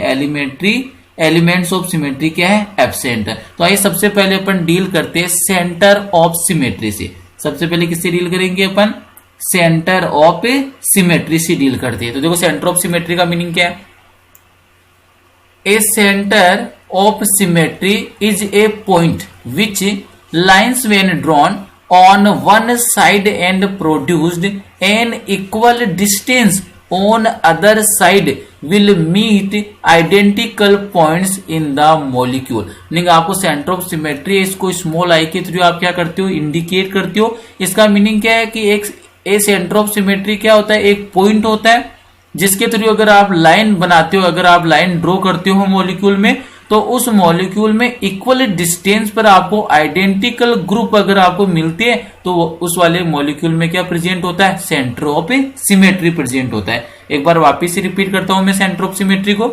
एलिमेंट्स ऑफ सिमेट्री क्या है, एब्सेंट है। तो आइए सबसे पहले अपन डील करते हैं सेंटर ऑफ सिमेट्री से। सबसे पहले किससे डील करेंगे अपन, सेंटर ऑफ सिमेट्री से डील करते हैं। तो देखो सेंटर ऑफ सिमेट्री का मीनिंग क्या है, a centre of symmetry is a point which lines when drawn on one side and produced an equal distance on other side will meet identical points in the molecule। Meaning आपको centre of symmetry इसको small I के through आप क्या करते हो, indicate करते हो। इसका मीनिंग क्या है कि एक सेंटर ऑफ सिमेट्री क्या होता है, एक पॉइंट होता है जिसके थ्रू अगर आप लाइन बनाते हो, अगर आप लाइन ड्रॉ करते हो मॉलिक्यूल में, तो उस मॉलिक्यूल में इक्वल डिस्टेंस पर आपको आइडेंटिकल ग्रुप अगर आपको मिलते हैं तो उस वाले मॉलिक्यूल में क्या प्रेजेंट होता है, सेंटर ऑफ सिमेट्री प्रेजेंट होता है। एक बार वापिस से रिपीट करता हूं मैं सेंटर ऑफ सिमेट्री को,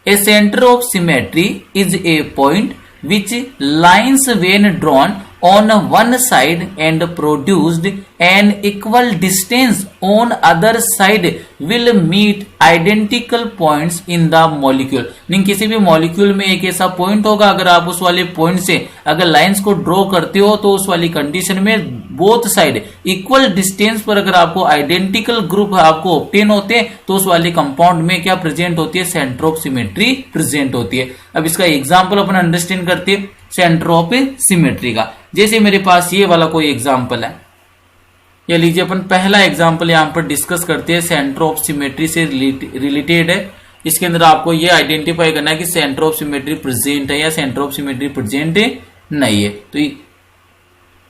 a centre of symmetry is a point which lines when drawn on one side and produced an equal distance on other side will meet identical points in the molecule। नहीं, किसी भी molecule में एक ऐसा point होगा, अगर आप उस वाले पॉइंट से अगर लाइंस को ड्रॉ करते हो तो उस वाली कंडीशन में बोथ साइड इक्वल डिस्टेंस पर अगर आपको आइडेंटिकल ग्रुप आपको ऑब्टेन होते हैं तो उस वाले कंपाउंड में क्या प्रेजेंट होती है, सेंटर ऑफ सिमेट्री प्रेजेंट होती है। अब इसका एग्जाम्पल अपन अंडरस्टैंड करते हैं सेंटर ऑफ सिमेट्री का। जैसे मेरे पास ये वाला कोई एग्जाम्पल है, या लीजिए अपन पहला एग्जाम्पल यहाँ पर डिस्कस करते हैं, सेंटर ऑफ सिमेट्री से रिलेटेड है। इसके अंदर आपको ये आइडेंटिफाई करना है कि सेंटर ऑफ सिमेट्री प्रेजेंट है या सेंटर ऑफ सिमेट्री प्रेजेंट नहीं है। तो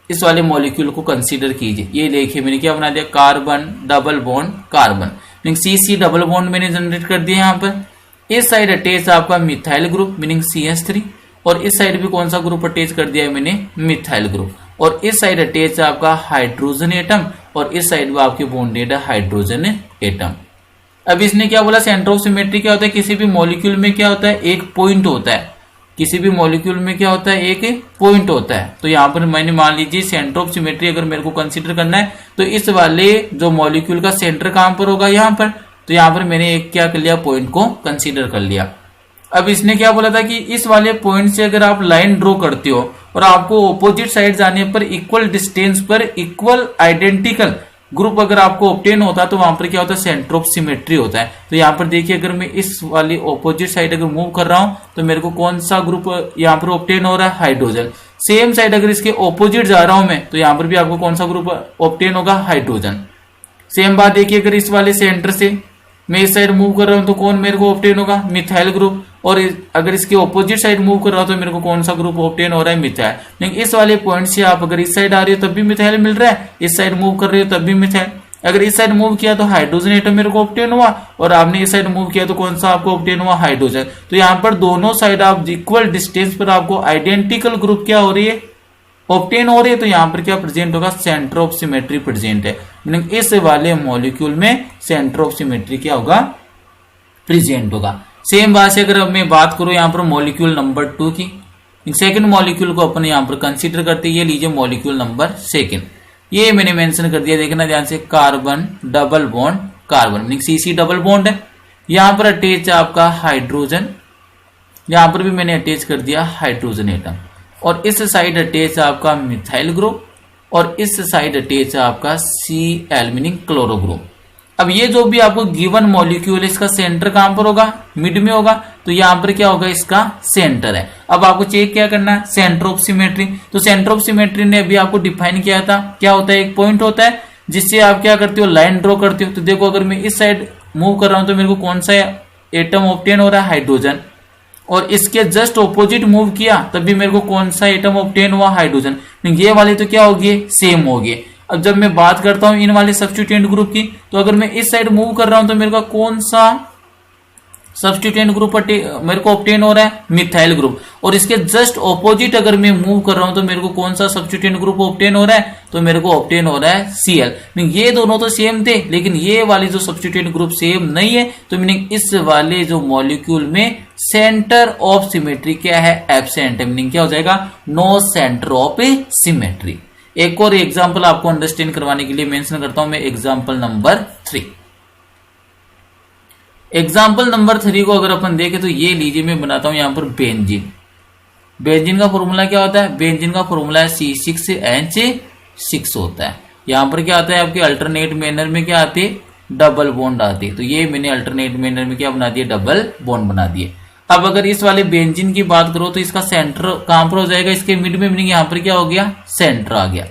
इस वाले मॉलिक्यूल को कंसीडर कीजिए। ये देखिए मैंने क्या बना दिया, carbon double bond carbon, C double bond मैंने जनरेट कर दिया। यहाँ पर इस साइड अटैच आपका मिथाइल ग्रुप मीनिंग CH3, और इस साइड भी कौन सा ग्रुप अटैच कर दिया है मैंने, मिथाइल ग्रुप, और इस साइड अटैच आपका हाइड्रोजन एटम, और इस साइड में आपके बॉन्डेड हाइड्रोजन एटम। अब इसने क्या बोला, सेंटर ऑफ सिमेट्री क्या होता है, किसी भी मॉलिक्यूल में क्या होता है, एक पॉइंट होता है। किसी भी मॉलिक्यूल में क्या होता है, एक पॉइंट होता है। तो यहाँ पर मैंने मान लीजिए सेंटर ऑफ सिमेट्री अगर मेरे को कंसीडर करना है तो इस वाले जो मॉलिक्यूल का सेंटर कहां पर होगा, यहाँ पर। तो यहाँ पर मैंने एक क्या कर लिया, पॉइंट को कंसीडर कर लिया। अब इसने क्या बोला था कि इस वाले पॉइंट से अगर आप लाइन ड्रॉ करते हो और आपको ऑपोजिट साइड जाने पर इक्वल डिस्टेंस पर इक्वल आइडेंटिकल ग्रुप अगर आपको ऑब्टेन होता है तो वहां पर क्या होता है, सेंटर ऑफ सिमेट्री होता है। तो यहाँ पर देखिए अगर मैं इस वाली ऑपोजिट साइड अगर मूव कर रहा हूं तो मेरे को कौन सा ग्रुप यहाँ पर ऑब्टेन हो रहा है, हाइड्रोजन। सेम साइड अगर इसके ऑपोजिट जा रहा हूं मैं तो यहाँ पर भी आपको कौन सा ग्रुप ऑब्टेन होगा, हाइड्रोजन। सेम बात देखिए अगर इस वाले सेंटर से मैं इस साइड मूव कर रहा हूं तो कौन मेरे को ऑब्टेन होगा, मिथाइल ग्रुप, और अगर इसके ऑपोजिट साइड मूव कर रहा हूं तो मेरे को कौन सा ग्रुप ऑब्टेन हो रहा है, मिथाइल। लेकिन इस वाले पॉइंट से आप अगर इस साइड आ रही हो तब भी मिथाइल मिल रहा है, इस साइड मूव कर रहे हो तब भी मिथाइल। अगर इस साइड मूव किया तो हाइड्रोजन एटम मेरे को ऑब्टेन हुआ, और आपने इस साइड मूव किया तो कौन सा आपको ऑब्टेन हुआ, हाइड्रोजन। तो यहाँ पर दोनों साइड आप इक्वल डिस्टेंस पर आपको आइडेंटिकल ग्रुप क्या हो रही है, ऑब्टेन हो रही है। तो यहाँ पर क्या प्रेजेंट होगा, सेंटर ऑफ सिमेट्री प्रेजेंट है। मीनिंग इस वाले मॉलिक्यूल में सेंटर ऑफ सिमेट्री क्या होगा, प्रेजेंट होगा। सेम बात से अगर मैं बात करूं यहाँ पर मॉलिक्यूल नंबर 2 की, सेकंड मॉलिक्यूल को अपन यहाँ पर कंसीडर करते हैं। ये लीजिए मॉलिक्यूल नंबर 2, ये मैंने मेंशन कर दिया, देखना ध्यान से, carbon double bond carbon meaning CC double bond है। यहाँ पर अटैच है आपका हाइड्रोजन, यहाँ पर भी मैंने अटैच कर दिया हाइड्रोजन एटम, और इस साइड अटैच है आपका मिथाइल ग्रुप, और इस साइड अटैच है आपका Cl मीनिंग क्लोरो ग्रुप। अब ये जो भी आपको गिवन मॉलिक्यूल है इसका सेंटर कहां पर होगा, मिड में होगा। तो यहां पर क्या होगा, इसका सेंटर है। अब आपको चेक क्या करना है, सेंटर ऑफ सिमेट्री। तो सेंटर ऑफ सिमेट्री ने अभी आपको डिफाइन किया था, क्या होता है, एक पॉइंट होता है जिससे आप क्या करते हो, लाइन ड्रॉ करते हो। तो देखो अगर मैं इस साइड मूव कर रहा हूं तो मेरे को कौन सा एटम ऑब्टेन हो रहा है, हाइड्रोजन, और इसके जस्ट ऑपोजिट मूव किया तब भी मेरे को कौन सा एटम ऑब्टेन हुआ, हाइड्रोजन। ये वाले तो क्या होगी, सेम होगी। अब जब मैं बात करता हूं इन वाले सब्स्टिट्यूएंट ग्रुप की, तो अगर मैं इस साइड मूव कर रहा हूं तो मेरे को कौन सा सब्स्टिट्यूएंट ग्रुप मेरे को ऑब्टेन हो रहा है, मिथाइल ग्रुप, और इसके जस्ट ऑपोजिट अगर मैं मूव कर रहा हूं तो मेरे को कौन सा सब्स्टिट्यूएंट ग्रुप ऑब्टेन हो रहा है, तो मेरे को ऑब्टेन हो रहा है Cl। ये दोनों तो सेम थे लेकिन ये वाली जो सब्स्टिट्यूएंट ग्रुप सेम नहीं है, तो मीनिंग इस वाले जो मॉलिक्यूल में सेंटर ऑफ सिमेट्री क्या है, एब्सेंट है। मीनिंग क्या हो जाएगा, नो सेंटर ऑफ सिमेट्री। एक और एग्जाम्पल आपको अंडरस्टैंड करवाने के लिए मेंशन करता हूं मैं, एग्जाम्पल नंबर 3। एग्जाम्पल नंबर 3 को अगर अपन देखें तो ये लीजिए मैं बनाता हूं यहां पर बेंजीन। बेंजीन का फॉर्मूला क्या होता है, बेंजीन का फॉर्मूला है C6H6 होता है। यहां पर क्या आता है, आपके अल्टरनेट मैनर में क्या आते हैं, डबल बॉन्ड आते हैं। तो ये मैंने अल्टरनेट मैनर में क्या बना दिया, डबल बॉन्ड बना दिए। अब अगर इस वाले बेंजीन की बात करो तो इसका सेंटर कहां पर हो जाएगा, इसके मिड में, मीनिंग यहां पर क्या हो गया, सेंटर आ गया।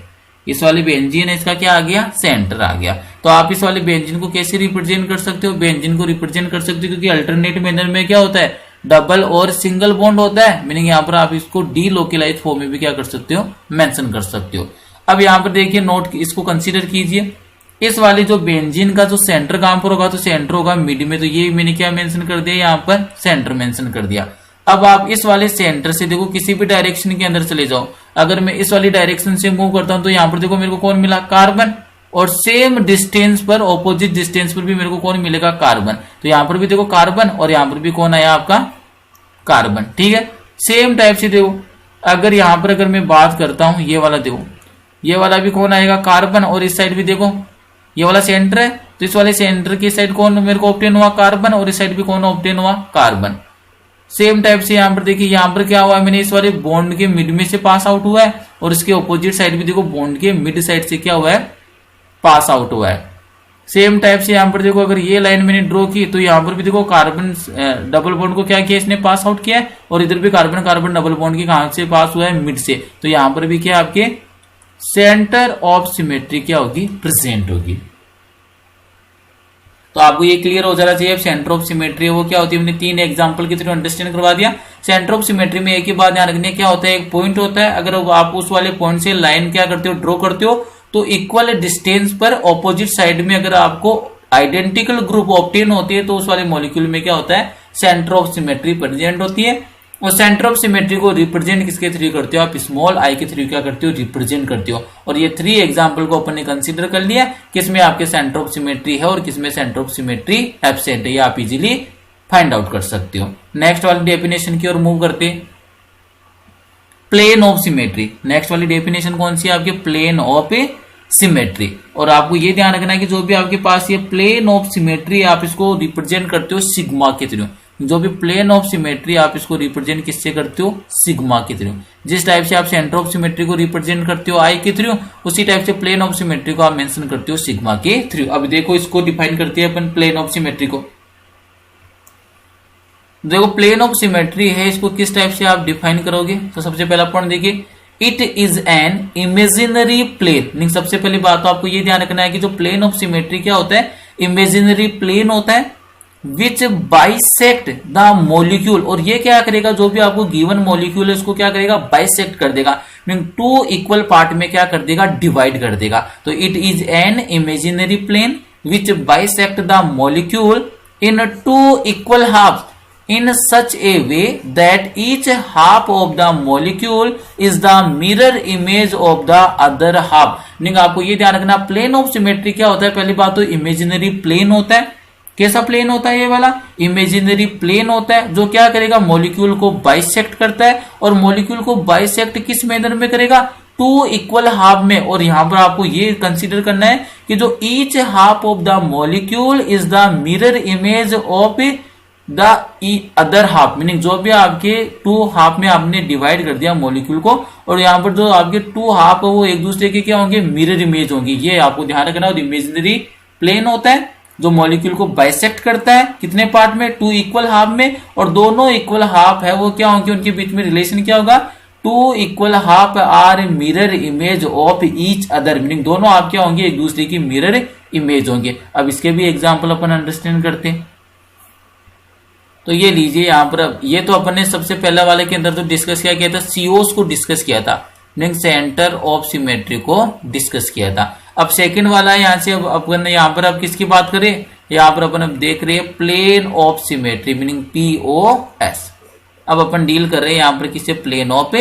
इस वाले बेंजीन है, इसका क्या आ गया, सेंटर आ गया। तो आप इस वाले बेंजीन को कैसे रिप्रेजेंट कर सकते हो, बेंजीन को रिप्रेजेंट कर सकते हो क्योंकि अल्टरनेट मैनर में क्या होता है, डबल और सिंगल बॉन्ड होता है। मीनिंग यहाँ पर आप इसको डीलोकेलाइज फॉर्म में भी क्या कर सकते हो, मेंशन कर सकते हो। अब यहाँ पर देखिए नोट, इसको कंसीडर कीजिए, इस वाले जो बेंजीन का जो सेंटर कहां पर होगा, तो सेंटर होगा मिड में। तो ये मैंने क्या मेंशन कर दिया, यहाँ पर सेंटर मेंशन कर दिया। अब आप इस वाले सेंटर से देखो किसी भी डायरेक्शन के अंदर चले जाओ, अगर मैं इस वाली डायरेक्शन से मूव करता हूं तो यहाँ पर देखो मेरे को कौन मिला, कार्बन, और सेम डिस्टेंस पर, ऑपोजिट डिस्टेंस पर भी मेरे को कौन मिलेगा, कार्बन। तो यहाँ पर भी देखो कार्बन, और यहाँ पर भी कौन आया आपका, कार्बन। ठीक है, सेम टाइप से देखो अगर यहाँ पर अगर मैं बात करता हूं, ये वाला देखो, ये वाला भी कौन आएगा, कार्बन, और इस साइड भी देखो ये वाला सेंटर है, तो इस वाले सेंटर की साइड कौन मेरे को ऑब्टेन हुआ, कार्बन, और इस साइड भी कौन ऑब्टेन हुआ, कार्बन। सेम टाइप से यहाँ पर देखिए, यहाँ पर क्या हुआ, मैंने इस वाले बॉन्ड के मिड में से पास आउट हुआ है, और इसके ऑपोजिट साइड भी देखो बॉन्ड के मिड साइड से क्या हुआ है, पास आउट हुआ है। सेम टाइप से यहाँ पर देखो, अगर ये लाइन मैंने ड्रॉ की तो यहाँ पर भी देखो कार्बन डबल बॉन्ड को क्या किया, इसने पास आउट किया है, और इधर भी कार्बन कार्बन डबल बॉन्ड की कहां से पास हुआ है, मिड से। तो यहाँ पर भी क्या आपके सेंटर ऑफ सिमेट्री क्या होगी, प्रेजेंट होगी। तो आपको ये क्लियर हो जाना चाहिए सेंटर ऑफ सिमेट्री वो क्या होती है। हमने 3 एग्जांपल के थ्रू अंडरस्टैंड करवा दिया। सेंटर ऑफ सिमेट्री में एक ही बात ध्यान रखनी, क्या होता है, एक पॉइंट होता है, अगर आप उस वाले पॉइंट से लाइन क्या करते हो, ड्रॉ करते हो, तो इक्वल डिस्टेंस पर ऑपोजिट साइड में अगर आपको आइडेंटिकल ग्रुप ऑब्टेन होती है तो उस वाले मॉलिक्यूल में क्या होता है, सेंटर ऑफ सिमेट्री प्रेजेंट होती है। और सेंटर ऑफ सिमेट्री को रिप्रेजेंट किसके थ्रू करते हो आप, स्मॉल आई के थ्रू क्या करते हो, रिप्रेजेंट करते हो। और ये 3 एग्जांपल को अपन ने कंसीडर कर लिया, किसमें आपके सेंटर ऑफ सिमेट्री है और किसमें सेंटर ऑफ सिमेट्री एब्सेंट है, ये आप इजीली फाइंड आउट कर सकते हो। नेक्स्ट वाली डेफिनेशन की ओर मूव करते हैं, प्लेन ऑफ सिमेट्री। नेक्स्ट वाली डेफिनेशन कौन सी है आपके, प्लेन ऑफ सिमेट्री। और आपको ये ध्यान रखना है कि जो भी आपके पास ये प्लेन ऑफ सिमेट्री आप इसको रिप्रेजेंट करते हो सिग्मा के थ्रू। जो भी प्लेन ऑफ सिमेट्री आप इसको रिप्रेजेंट किससे करते हो, सिग्मा के थ्रू। जिस टाइप से आप सेंटर ऑफ सिमेट्री को रिप्रेजेंट करते हो आई के थ्रू, उसी टाइप से प्लेन ऑफ सिमेट्री को आप मेंशन करते हो सिग्मा के थ्रू। अब देखो इसको डिफाइन करते हैं अपन प्लेन ऑफ सिमेट्री को। देखो प्लेन ऑफ सिमेट्री है, इसको किस टाइप से आप डिफाइन करोगे, तो सबसे पहला पॉइंट देखिए, it is an imaginary plane. सबसे पहली बात तो आपको ये ध्यान रखना है कि जो प्लेन ऑफ सिमेट्री क्या होता है, इमेजिनरी प्लेन होता है, विच बाइसेक्ट द मॉलिक्यूल। और ये क्या करेगा, जो भी आपको गिवन मॉलिक्यूल है उसको क्या करेगा, बाइसेक्ट कर देगा, मीन 2 इक्वल पार्ट में क्या कर देगा, डिवाइड कर देगा। तो it is an imaginary plane which bisect the molecule in 2 equal half in such a way that each half of the molecule is the mirror image of the other half। नहीं, आपको ये ध्यान रखना, plane of symmetry क्या होता है, पहली बात तो इमेजिनरी प्लेन होता है। कैसा प्लेन होता है ये वाला, इमेजिनरी प्लेन होता है, जो क्या करेगा, मॉलिक्यूल को बाइसेक्ट करता है। और मॉलिक्यूल को बाइसेक्ट किस मैनर में करेगा, 2 इक्वल हाफ में। और यहां पर आपको ये कंसीडर करना है कि जो each half of the molecule is the mirror image of the other half, meaning जो भी आपके 2 हाफ में आपने डिवाइड कर दिया मॉलिक्यूल को, और यहाँ पर जो आपके 2 हाफ है वो एक दूसरे के क्या होंगे, मिरर इमेज होंगे। ये आपको ध्यान रखना। और इमेजिनरी प्लेन होता है जो मॉलिक्यूल को बाइसेक्ट करता है, कितने पार्ट में, 2 इक्वल हाफ में। और दोनों इक्वल हाफ है वो क्या होंगे, उनके बीच में रिलेशन क्या होगा, 2 equal half are mirror image of each other, meaning दोनों आप क्या होंगे, एक दूसरे की मिरर इमेज होंगे। अब इसके भी एग्जाम्पल अपन अंडरस्टैंड करते हैं। तो ये लीजिए यहाँ पर, अब ये तो अपन ने सबसे पहला वाले के अंदर तो डिस्कस किया था, सीओस को डिस्कस किया था, सेंटर ऑफ सिमेट्री को डिस्कस किया था। अब सेकंड वाला है, यहाँ से अब अपन यहाँ पर अब किसकी बात करें, यहाँ पर अपन अब देख रहे हैं plane of symmetry, meaning POS। अब अपन डील कर रहे हैं यहाँ पर किससे, प्लेन ऑफ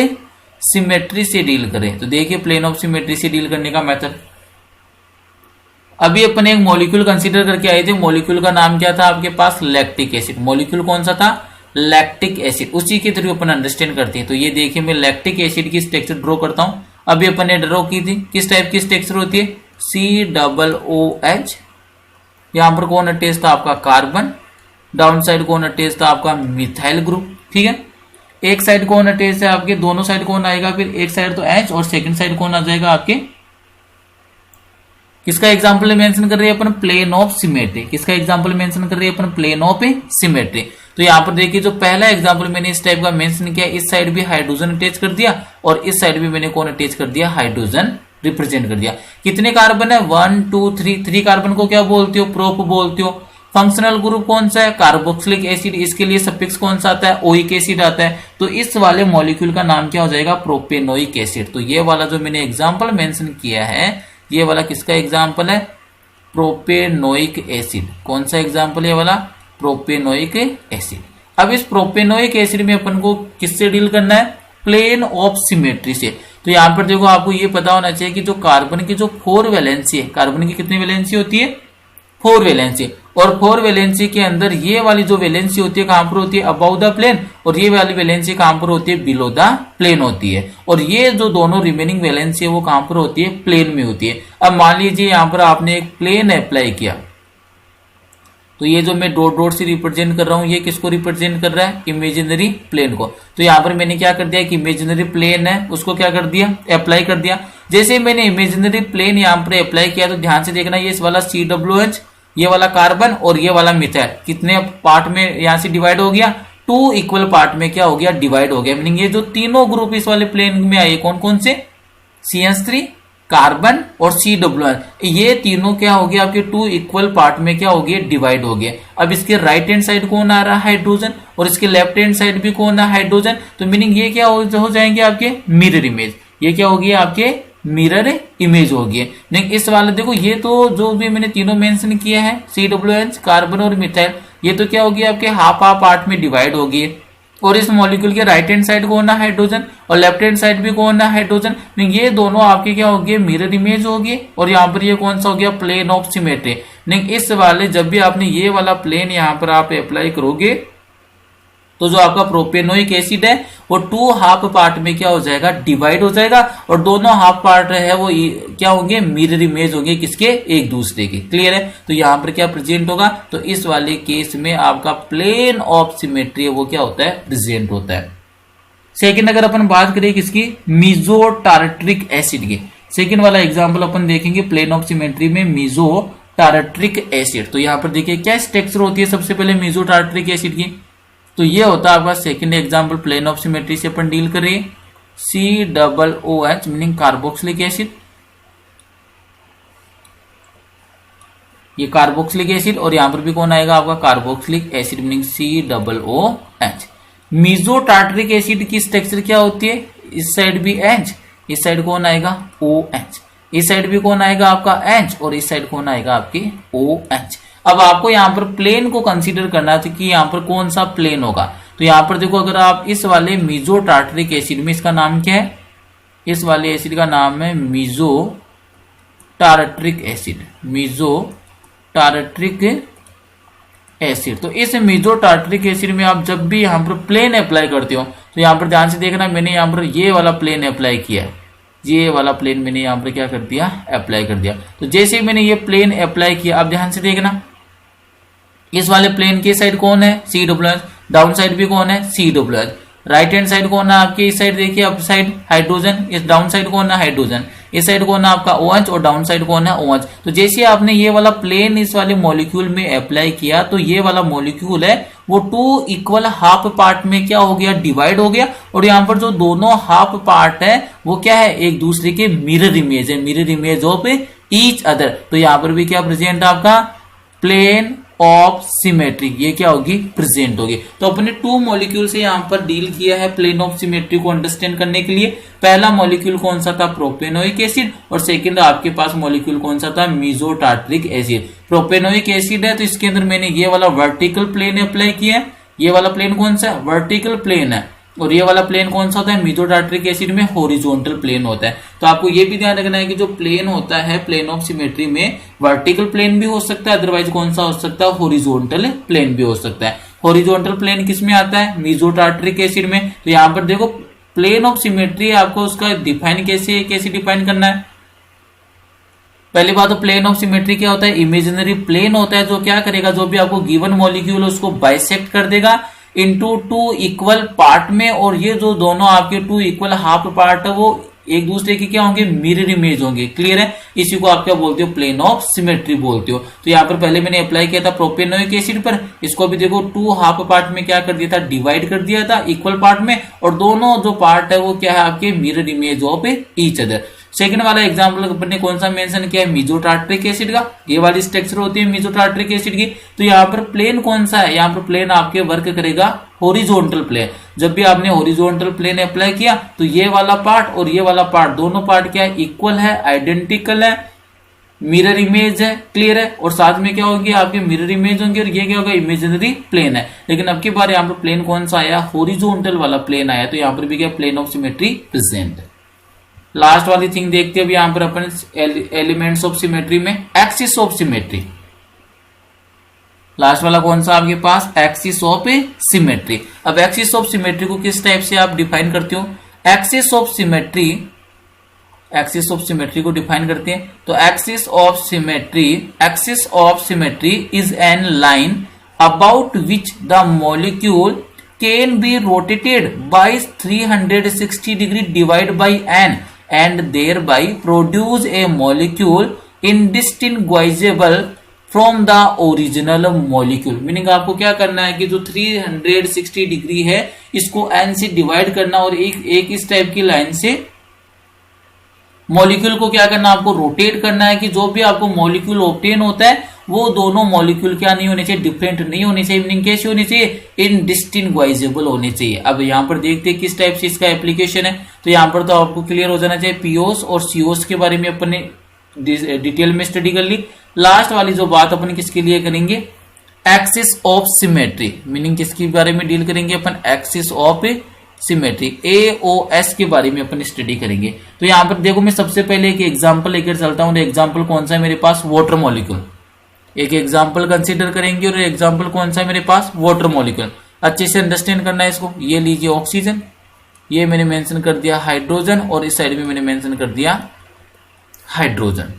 सिमेट्री से डील करें। तो देखिए प्लेन ऑफ सिमेट्री से डील करने का मेथड, अभी अपन एक मॉलिक्यूल कंसीडर करके आए थे। मॉलिक्यूल का नाम क्या था आपके पास, लैक्टिक एसिड। मॉलिक्यूल कौन सा था, लैक्टिक एसिड। उसी के थ्रू अपन अंडरस्टैंड करते हैं। तो ये देखिए मैं लैक्टिक एसिड की स्ट्रक्चर ड्रॉ करता हूं। अभी अपन ने ड्रॉ की थी, किस टाइप की स्ट्रक्चर होती है, COOH। यहां पर कौन अटैच था आपका, कार्बन। डाउन साइड कौन अटैच था आपका, मिथाइल ग्रुप। ठीक है, एक साइड कौन अटैच है आपके, दोनों साइड कौन आएगा, फिर एक साइड तो H और सेकंड साइड कौन आ जाएगा आपके, किसका एग्जाम्पल मेंशन कर रहे हैं अपन, प्लेन ऑफ सिमेट्री। किसका एग्जाम्पल मेंशन कर रहे हैं अपन, प्लेन ऑफ सिमेट्री। तो यहाँ पर देखिए जो पहला एग्जाम्पल मैंने इस टाइप का मेंशन किया, इस साइड भी हाइड्रोजन अटैच कर दिया और इस साइड भी मैंने कौन अटैच कर दिया, हाइड्रोजन रिप्रेजेंट कर दिया। कितने कार्बन है, 1 2 3 कार्बन को क्या बोलते हो, प्रोप बोलते हो। फंक्शनल ग्रुप कौन सा है, कार्बोक्सिलिक एसिड। इसके लिए सफिक्स कौन सा आता है, ओइक एसिड आता है। तो इस वाले मॉलिक्यूल का नाम क्या हो जाएगा, प्रोपेनोइक एसिड। तो ये वाला जो मैंने एग्जाम्पल मेंशन किया है, ये वाला किसका एग्जाम्पल है, प्रोपेनोइक एसिड। कौन सा एग्जाम्पल है ये वाला, प्रोपेनोइक एसिड। अब इस प्रोपेनोइक एसिड में अपन को किससे डील करना है, प्लेन ऑफ सिमेट्री से। तो यहां पर देखो आपको ये पता होना चाहिए कि जो कार्बन की जो 4 वैलेंसी है, कार्बन की कितनी वैलेंसी होती है, 4 वैलेंसी। और 4 वैलेंसी के अंदर ये वाली जो वैलेंसी होती है कहां पर होती है, अबाउ द प्लेन, और ये वाली वैलेंसी कहां पर होती है, बिलो द प्लेन होती है। और ये जो दोनों रिमेनिंग वैलेंसी है वो कहां पर होती है, प्लेन में होती है। अब मान लीजिए यहां पर आपने एक प्लेन अप्लाई किया, तो ये जो मैं डॉट डॉट से रिप्रेजेंट कर रहा हूं ये किसको रिप्रेजेंट कर रहा है, इमेजिनरी प्लेन को। तो यहां पर मैंने क्या कर दिया कि इमेजिनरी प्लेन है उसको क्या कर दिया, अप्लाई कर दिया। जैसे मैंने इमेजिनरी प्लेन यहां पर अप्लाई किया तो ध्यान से देखना, ये इस वाला COH, ये वाला कार्बन और ये वाला मिथाइल कितने पार्ट में यहां से डिवाइड हो गया, 2 इक्वल पार्ट में क्या हो गया, डिवाइड हो गया। मीनिंग ये जो तीनों ग्रुप इस वाले प्लेन में आए कौन कौन से, CH3, कार्बन और COH, ये तीनों क्या हो गया आपके 2 इक्वल पार्ट में क्या हो गया, डिवाइड हो गए। अब इसके राइट हैंड साइड कौन आ रहा है, हाइड्रोजन, और इसके लेफ्ट हैंड साइड भी कौन है, हाइड्रोजन। तो मीनिंग ये क्या हो जाएंगे आपके मिरर इमेज, ये क्या हो गया आपके मिरर इमेज हो गया। नहीं इस वाले देखो, ये तो जो भी मैंने तीनों मेंशन किया है COH, कार्बन और मिथाइल, ये तो क्या हो गया आपके हाफ हाफ पार्ट में डिवाइड हो गए। और इस मॉलिक्यूल के राइट हैंड साइड कौन है, हाइड्रोजन, और लेफ्ट हैंड साइड भी कौन है, हाइड्रोजन। ये दोनों आपके क्या हो गए, मिरर इमेज हो गए। और यहाँ पर ये कौन सा हो गया, प्लेन ऑफ सिमेट्री। नहीं इस वाले जब भी आपने ये वाला प्लेन यहाँ पर आप अप्लाई करोगे तो जो आपका प्रोपेनोइक एसिड है वो 2 हाफ पार्ट में क्या हो जाएगा, डिवाइड हो जाएगा। और दोनों हाफ पार्ट है वो क्या होंगे, मिरर इमेज होंगे किसके, एक दूसरे के। क्लियर है। तो यहां पर क्या प्रेजेंट होगा, तो इस वाले केस में आपका प्लेन ऑफ सिमेट्री वो क्या होता है, प्रेजेंट होता है। सेकेंड अगर अपन बात करें किसकी, मीजो टार्ट्रिक एसिड की, सेकेंड वाला एग्जाम्पल अपन देखेंगे प्लेन ऑफ सिमेट्री में मीजो टार्ट्रिक एसिड। तो यहां पर देखिए क्या स्ट्रक्चर होती है सबसे पहले मीजो टार्ट्रिक एसिड की, तो ये होता है आपका second example plane of symmetry से अपन डील करें, COOH मीनिंग कार्बोक्सिलिक एसिड, ये कार्बोक्सिलिक एसिड, और यहां पर भी कौन आएगा आपका carboxylic acid meaning COOH। Meso tartaric acid की स्ट्रक्चर क्या होती है, इस साइड भी H, इस साइड कौन आएगा OH, इस साइड भी कौन आएगा आपका H, और इस साइड कौन आएगा आपके OH। अब आपको यहां पर प्लेन को कंसीडर करना था कि यहां पर कौन सा प्लेन होगा। तो यहां पर देखो अगर आप इस वाले मीजो टार्ट्रिक एसिड में, इसका नाम क्या है, इस वाले एसिड का नाम है meso tartaric acid, meso tartaric acid. तो इस मीजो टार्ट्रिक एसिड में आप जब भी यहां पर प्लेन अप्लाई करते हो तो यहां पर ध्यान से देखना, मैंने यहां पर ये वाला प्लेन अप्लाई किया है, ये वाला प्लेन मैंने यहां पर क्या कर दिया, अप्लाई कर दिया। तो जैसे ही मैंने ये प्लेन अप्लाई किया, अब ध्यान से देखना इस वाले प्लेन की साइड कौन है, COOH, डाउन साइड भी कौन है, COOH, राइट हैंड साइड कौन है आपके, इस साइड देखिए अप साइड हाइड्रोजन, इस डाउन साइड कौन है हाइड्रोजन, इस साइड कौन है आपका OH, और डाउन साइड कौन है OH। तो जैसे आपने ये वाला प्लेन इस वाले मॉलिक्यूल में अप्लाई किया तो ये वाला मॉलिक्यूल है वो 2 इक्वल हाफ पार्ट में क्या हो गया, डिवाइड हो गया। और यहाँ पर जो दोनों हाफ पार्ट है वो क्या है, एक दूसरे के मिरर इमेज है, mirror image of each other. तो यहाँ पर भी क्या प्रेजेंट आपका प्लेन ऑफ सिमेट्री, ये क्या होगी, प्रेजेंट होगी। तो अपने 2 मॉलिक्यूल से यहां पर डील किया है प्लेन ऑफ सिमेट्री को अंडरस्टैंड करने के लिए। पहला मॉलिक्यूल कौन सा था, प्रोपेनोइक एसिड, और सेकंड आपके पास मॉलिक्यूल कौन सा था, meso tartaric acid. Propanoic acid है तो इसके अंदर मैंने ये वाला वर्टिकल प्लेन अप्लाई किया है, ये वाला प्लेन कौन सा है, वर्टिकल प्लेन है, और ये वाला प्लेन कौन सा होता है, मीजो टार्ट्रिक एसिड में हॉरिजॉन्टल प्लेन होता है। तो आपको ये भी ध्यान रखना है कि जो प्लेन होता है प्लेन ऑफ सिमेट्री में वर्टिकल प्लेन भी हो सकता है, अदरवाइज कौन सा हो सकता है, हॉरिजॉन्टल प्लेन भी हो सकता है। हॉरिजॉन्टल प्लेन किस में आता है, मीजो टार्ट्रिक एसिड में। तो यहां पर देखो प्लेन ऑफ सिमेट्री आपको उसका डिफाइन कैसे डिफाइन करना है। पहली बात तो प्लेन ऑफ सिमेट्री क्या होता है, इमेजिनरी प्लेन होता है जो क्या करेगा, जो भी आपको गिवन मॉलिक्यूल उसको बाइसेक्ट कर देगा इनटू 2 इक्वल पार्ट में, और ये जो दोनों आपके 2 इक्वल हाफ पार्ट है वो एक दूसरे के क्या होंगे, मिरर इमेज होंगे। क्लियर है। इसी को आप क्या बोलते हो, प्लेन ऑफ सिमेट्री बोलते हो। तो यहाँ पर पहले मैंने अप्लाई किया था प्रोपेनोइक एसिड पर, इसको भी देखो 2 हाफ पार्ट में क्या कर दिया था, डिवाइड कर दिया था इक्वल पार्ट में, और दोनों जो पार्ट है वो क्या है आपके mirror image of each other. Second वाला एग्जांपल अपन ने कौन सा मेंशन किया है, मीजो टार्ट्रिक एसिड का। ये वाली स्ट्रक्चर होती है मीजो टार्ट्रिक एसिड की। तो यहाँ पर प्लेन कौन सा है, यहाँ पर प्लेन आपके वर्क करेगा हॉरिजॉन्टल प्लेन। जब भी आपने हॉरिजॉन्टल प्लेन अप्लाई किया तो ये वाला पार्ट और ये वाला पार्ट, दोनों पार्ट क्या है, इक्वल है, आइडेंटिकल है, मिरर इमेज है। क्लियर है। और साथ में क्या होगी, आपके मिरर इमेज होंगे, और ये क्या होगा, इमेजिनरी प्लेन है। लेकिन अब की बार यहाँ पर प्लेन कौन सा आया, हॉरिजॉन्टल वाला प्लेन आया। तो यहाँ पर भी क्या, प्लेन ऑफ सिमेट्री प्रेजेंट है। लास्ट वाली थिंग देखते हैं अब यहाँ पर अपन एलिमेंट्स ऑफ सिमेट्री में एक्सिस ऑफ सिमेट्री। लास्ट वाला कौन सा आपके पास, एक्सिस ऑफ सिमेट्री। अब एक्सिस ऑफ सिमेट्री को किस टाइप से आप डिफाइन करते हो, एक्सिस ऑफ सिमेट्री को डिफाइन करते हैं तो axis of symmetry is an line about which the molecule can be rotated bye 360 degree divide by n and thereby produce a molecule indistinguishable from the original molecule। Meaning आपको क्या करना है कि जो 360 डिग्री है इसको n से divide करना और एक इस टाइप की लाइन से मॉलिक्यूल को क्या करना, आपको रोटेट करना है कि जो भी आपको मॉलिक्यूल ऑब्टेन होता है वो दोनों मॉलिक्यूल क्या नहीं होने चाहिए, डिफरेंट नहीं होने चाहिए। मीनिंग कैसे होने चाहिए, इनडिस्टिंग्विशेबल होने चाहिए। अब यहाँ पर देखते हैं किस टाइप से इसका एप्लीकेशन है। तो यहाँ पर तो आपको क्लियर हो जाना चाहिए, पीओस और सीओस के बारे में अपन ने डिटेल में स्टडी कर ली। लास्ट वाली जो बात अपन किसके लिए करेंगे, एक्सिस ऑफ सिमेट्री। मीनिंग किसके बारे में डील करेंगे अपन, एक्सिस ऑफ सिमेट्री, एओएस के बारे में अपन स्टडी करेंगे। तो यहाँ पर देखो मैं सबसे पहले एक एग्जांपल लेकर चलता हूँ। एग्जांपल कौन सा है मेरे पास, वाटर मॉलिक्यूल। एक एग्जांपल कंसीडर करेंगे और एग्जांपल कौन सा है मेरे पास, वाटर मॉलिक्यूल। अच्छे से अंडरस्टैंड करना है इसको। ये लीजिए ऑक्सीजन, ये मैंने मेंशन कर दिया हाइड्रोजन और इस साइड में मैंने मेंशन कर दिया हाइड्रोजन।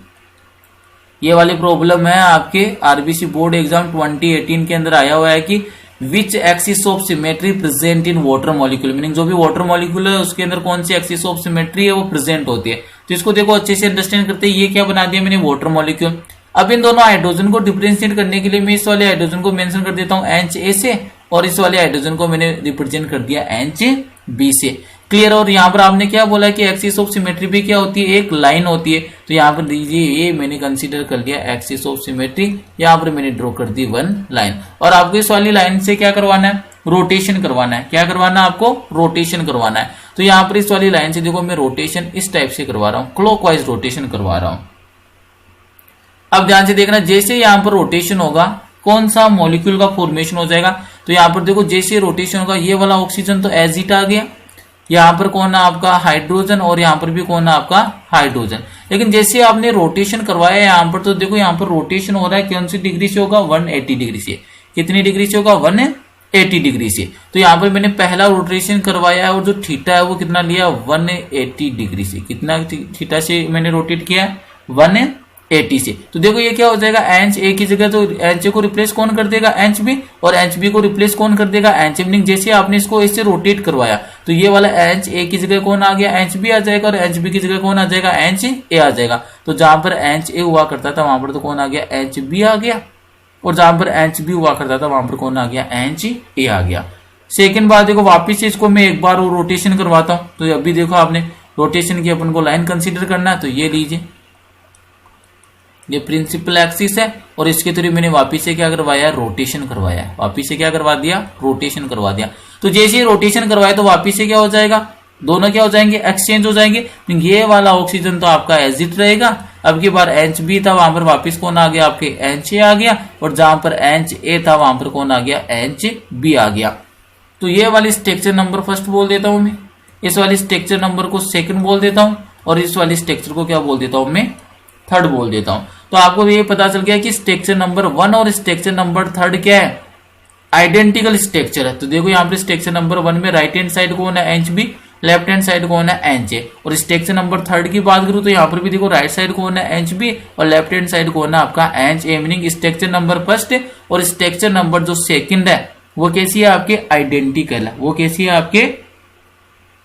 ये वाली प्रॉब्लम है आपके आरबीसी बोर्ड एग्जाम 2018 के अंदर आया हुआ है कि which axis of symmetry present in water molecule. Meaning जो भी वाटर मॉलिक्यूल है उसके अंदर कौन सी एक्सिस ऑफ सिमेट्री है वो प्रेजेंट होती है। तो इसको देखो अच्छे से अंडरस्टैंड करते हैं। ये क्या बना दिया मैंने, वाटर मॉलिक्यूल। अब इन दोनों हाइड्रोजन को डिफरेंशिएट करने के लिए मैं इस वाले हाइड्रोजन को मेंशन कर देता हूं HA से और इस वाले हाइड्रोजन को मैंने रिप्रेजेंट कर दिया HB से। क्लियर। और यहाँ पर आपने क्या बोला कि एक्सिस ऑफ सिमेट्री भी क्या होती है, एक लाइन होती है। तो यहाँ पर दीजिए ये मैंने कंसीडर कर लिया एक्सिस ऑफ सिमेट्री, यहाँ पर मैंने ड्रॉ कर दी वन लाइन। और आपको इस वाली लाइन से क्या करवाना है, रोटेशन करवाना है। क्या करवाना है आपको, रोटेशन करवाना है। तो यहाँ पर इस वाली लाइन से देखो मैं रोटेशन इस टाइप से करवा रहा हूँ, क्लॉकवाइज रोटेशन करवा रहा हूँ। अब ध्यान से देखना, जैसे यहाँ पर रोटेशन होगा कौन सा मॉलिक्यूल का फॉर्मेशन हो जाएगा। तो यहाँ पर देखो जैसे रोटेशन होगा ये वाला ऑक्सीजन तो एज इट आ गया, यहाँ पर कौन है आपका हाइड्रोजन और यहाँ पर भी कौन है आपका हाइड्रोजन। लेकिन जैसे आपने रोटेशन करवाया यहाँ पर तो देखो यहाँ पर रोटेशन हो रहा है कौन सी डिग्री से होगा, 180 डिग्री से। कितनी डिग्री से होगा, 180 डिग्री से। तो यहाँ पर मैंने पहला रोटेशन करवाया है और जो थीटा है वो कितना लिया, 180 डिग्री से। कितना थीटा से मैंने रोटेट किया, 180 से। तो देखो ये क्या हो जाएगा, एच ए की जगह तो एच ए को रिप्लेस कौन कर देगा, एच बी, और एच बी को रिप्लेस कौन कर देगा, एच ए। मीनिंग जैसे आपने इसको इससे रोटेट करवाया तो ये वाला एच ए की जगह कौन आ गया, एच बी आ जाएगा, और एच बी की जगह कौन आ जाएगा, एच ए आ जाएगा। तो जहां पर एच ए हुआ करता था वहां पर तो कौन आ गया, एच बी आ गया, और जहां पर एच बी हुआ करता था वहां पर कौन आ गया, एच ए आ गया। सेकेंड बात देखो, वापिस से इसको मैं एक बार और रोटेशन करवाता हूं। तो अभी देखो आपने रोटेशन की अपन को लाइन कंसिडर करना है। तो ये लीजिए ये प्रिंसिपल एक्सिस है और इसके थ्रू मैंने वापिस से क्या करवाया, रोटेशन करवाया। वापिस से क्या करवा दिया, रोटेशन करवा दिया। तो जैसे ही रोटेशन करवाया तो वापिस से क्या हो जाएगा, दोनों क्या हो जाएंगे, एक्सचेंज हो जाएंगे। ये वाला ऑक्सीजन तो आपका एजिट रहेगा, अब की बार एच बी था वहां पर वापिस कौन आ गया, आपके एच ए आ गया, और जहां पर एच ए था वहां पर कौन आ गया, एच बी आ गया। तो ये वाली स्ट्रक्चर नंबर फर्स्ट बोल देता हूं मैं, इस वाली स्ट्रक्चर नंबर को सेकंड बोल देता हूं, और इस वाली स्ट्रक्चर को क्या बोल देता हूं मैं, थर्ड बोल देता हूं। तो आपको ये पता चल गया कि स्ट्रक्चर नंबर 1 और स्ट्रक्चर नंबर 3 क्या है, आइडेंटिकल स्ट्रक्चर है। तो देखो यहाँ पे स्ट्रक्चर नंबर 1 में राइट हैंड साइड कौन है, H B, left hand side कौन है, एच ए। और स्ट्रक्चर नंबर 3 की बात करूं तो यहाँ पर भी देखो राइट साइड कौन है, एच बी, और लेफ्ट हैंड साइड कौन है आपका, H A. Meaning structure number first और स्ट्रक्चर नंबर जो सेकंड है वो कैसी है, आपके आइडेंटिकल है। वो कैसी है, आपके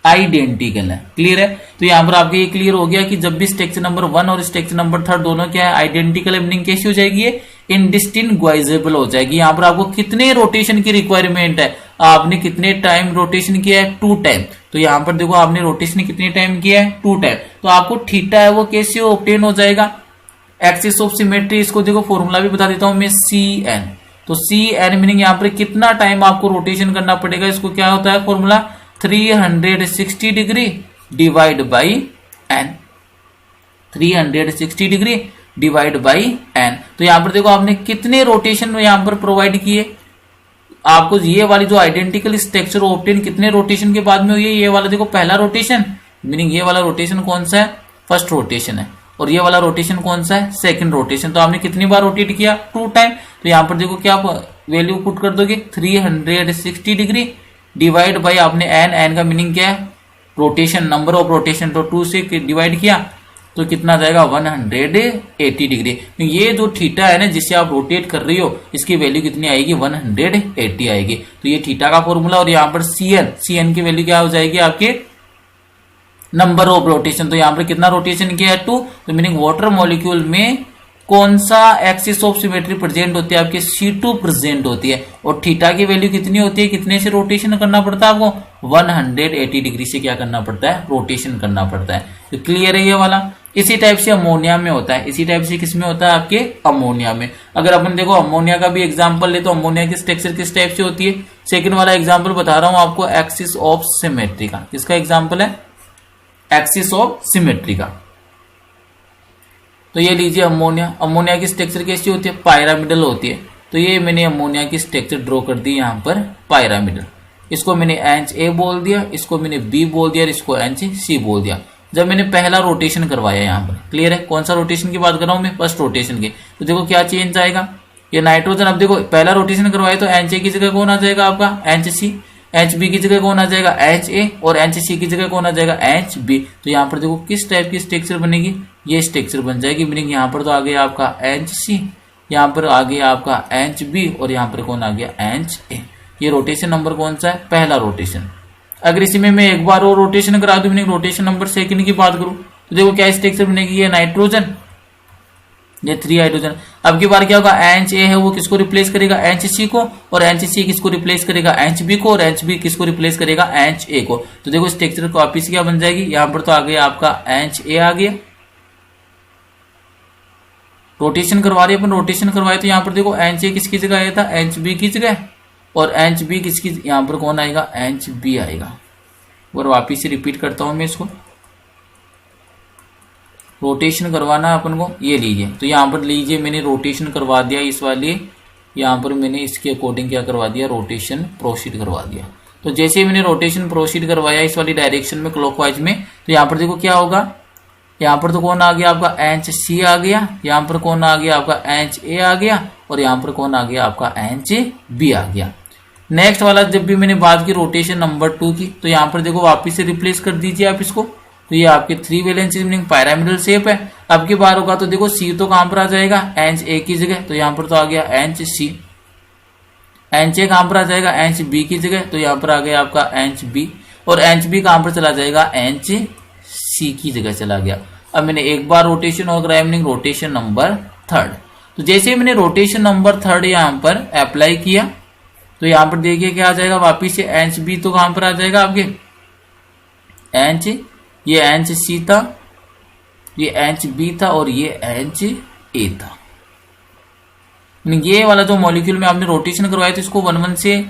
आइडेंटिकल है। क्लियर है। तो यहाँ पर आपके ये क्लियर हो गया कि जब भी स्ट्रक्चर नंबर 1 और स्ट्रक्चर नंबर 3 दोनों क्या है, आइडेंटिकल है। मीनिंग कैसी हो जाएगी, ये इनडिस्टिंग्विशेबल हो जाएगी। यहाँ पर आपको कितने रोटेशन की रिक्वायरमेंट है, आपने कितने टाइम रोटेशन किया है, 2 टाइम। तो यहाँ पर देखो आपने रोटेशन कितने टाइम किया है, 2 टाइम। तो आपको थीटा है वो कैसे ऑब्टेन हो जाएगा, एक्सिस ऑफ सिमेट्री। इसको देखो फॉर्मूला भी बता देता हूं मैं, CN। तो CN मीनिंग यहाँ पर कितना टाइम आपको रोटेशन करना पड़ेगा, इसको क्या होता है formula, 360 degree divide by n। 360 degree divide by n। तो यहां पर देखो आपने कितने रोटेशन यहां पर प्रोवाइड किए, आपको ये वाली जो आइडेंटिकल स्ट्रक्चर ऑब्टेन कितने रोटेशन के बाद में हुई है, ये वाला देखो पहला रोटेशन। मीनिंग ये वाला रोटेशन कौन सा है, फर्स्ट रोटेशन है। और ये वाला रोटेशन कौन सा है, सेकंड रोटेशन। तो आपने कितनी बार रोटेट किया, 2 टाइम। तो यहाँ पर देखो क्या वैल्यू पुट कर दोगे, 360 डिग्री डिवाइड बाई आपने एन का मीनिंग क्या है, रोटेशन, नंबर ऑफ रोटेशन। तो 2 से डिवाइड किया तो कितना जाएगा, 180 डिग्री। तो ये जो थीटा है ना जिससे आप रोटेट कर रही हो, इसकी वैल्यू कितनी आएगी, 180 आएगी। तो ये थीटा का फॉर्मूला। और यहाँ पर सीएन की वैल्यू क्या हो जाएगी आपके, नंबर ऑफ रोटेशन। तो यहाँ पर कितना रोटेशन किया है, 2। तो मीनिंग वाटर मॉलिक्यूल में कौन सा एक्सिस ऑफ सिमेट्री प्रेजेंट होती है, आपके C2 प्रेजेंट होती है। और थीटा की वैल्यू कितनी होती है, कितने से रोटेशन करना पड़ता है आपको, 180 डिग्री से क्या करना पड़ता है, रोटेशन करना पड़ता है। तो क्लियर है ये वाला। इसी टाइप से अमोनिया में होता है, इसी टाइप से किस में होता है, आपके अमोनिया में। अगर अपन देखो अमोनिया का भी एग्जांपल ले तो अमोनिया की स्ट्रक्चर किस टाइप से होती है, सेकंड वाला एग्जांपल बता रहा हूं आपको, एक्सिस ऑफ सिमेट्री का। किसका एग्जांपल है, एक्सिस ऑफ सिमेट्री का। तो ये लीजिए अमोनिया, अमोनिया की स्ट्रक्चर कैसी होती है, पायरामिडल होती है। तो ये मैंने अमोनिया की स्ट्रक्चर ड्रॉ कर दी यहाँ पर पायरामिडल। इसको मैंने NH बोल दिया, इसको मैंने B बोल दिया और इसको NC बोल दिया। जब मैंने पहला रोटेशन करवाया यहाँ पर, क्लियर है, कौन सा रोटेशन की बात कर रहा हूँ मैं, फर्स्ट रोटेशन की। तो देखो क्या चेंज आएगा, ये नाइट्रोजन। अब देखो पहला रोटेशन करवाया तो NA की जगह कौन आ जाएगा आपका, NC। HB की जगह कौन आ जाएगा, HA। और NC की जगह कौन आ जाएगा, HB। तो यहाँ पर देखो किस टाइप की स्ट्रक्चर बनेगी, ये स्ट्रक्चर बन जाएगी। मीनिंग यहाँ पर तो आ गया आपका NC, यहाँ पर आ गया आपका HB और यहाँ पर कौन आ गया, HA। ये रोटेशन नंबर कौन सा है, पहला रोटेशन। अगर इसी में मैं एक बार और रोटेशन करा दूं, मीनिंग रोटेशन नंबर सेकंड की बात करूं, तो देखो क्या स्ट्रक्चर बनेगी, ये नाइट्रोजन, ये 3 हाइड्रोजन। अब की बार क्या होगा, NA है वो किसको रिप्लेस करेगा, NC को। और NC किसको रिप्लेस करेगा, HB को। और HB किसको रिप्लेस करेगा, HA को। तो देखो स्ट्रक्चर कॉपी से क्या बन जाएगी, यहाँ पर तो आ गया आपका HA आ गया। रोटेशन करवा रहे अपन, रोटेशन करवाए तो यहाँ पर देखो NA किसकी जगह आया था, HB की जगह। और HB किसकी, यहाँ पर कौन आएगा, HB आएगा। और वापिस से रिपीट करता हूं मैं इसको, रोटेशन करवाना अपन को, ये लीजिए। तो यहाँ पर लीजिए मैंने रोटेशन करवा दिया इस वाले, यहाँ पर मैंने इसके अकॉर्डिंग क्या करवा दिया, रोटेशन प्रोसीड करवा दिया। तो जैसे मैंने रोटेशन प्रोसीड करवाया इस वाली डायरेक्शन में क्लॉकवाइज में, तो यहाँ पर देखो क्या होगा, यहाँ पर तो कौन आ गया आपका NC आ गया, यहाँ पर कौन आ गया आपका HA आ गया और यहाँ पर कौन आ गया आपका HB आ गया। नेक्स्ट वाला जब भी मैंने बात की रोटेशन नंबर 2 की, तो यहाँ पर देखो वापिस से रिप्लेस कर दीजिए आप इसको। तो ये आपके 3 वैलेंसी मीनिंग पायरामिडल शेप है। अब की बार होगा तो देखो C तो कहां पर आ जाएगा, NA की जगह। तो यहाँ पर तो आ गया NC। NA कहां पर आ जाएगा, NCB की जगह। तो यहाँ पर आ गया आपका NCB। और NCB कहां पर चला जाएगा, NC की जगह चला गया। अब मैंने एक बार रोटेशन और कराया, मीनिंग रोटेशन नंबर 3। तो जैसे मैंने रोटेशन नंबर 3 यहाँ पर अप्लाई किया, तो यहाँ पर देखिए क्या आ जाएगा, वापिस से NCB तो कहां पर आ जाएगा आपके NC, ये NC था, ये NCB था और ये NCA था। ये वाला जो मॉलिक्यूल में आपने रोटेशन करवाया तो इसको 1 1 से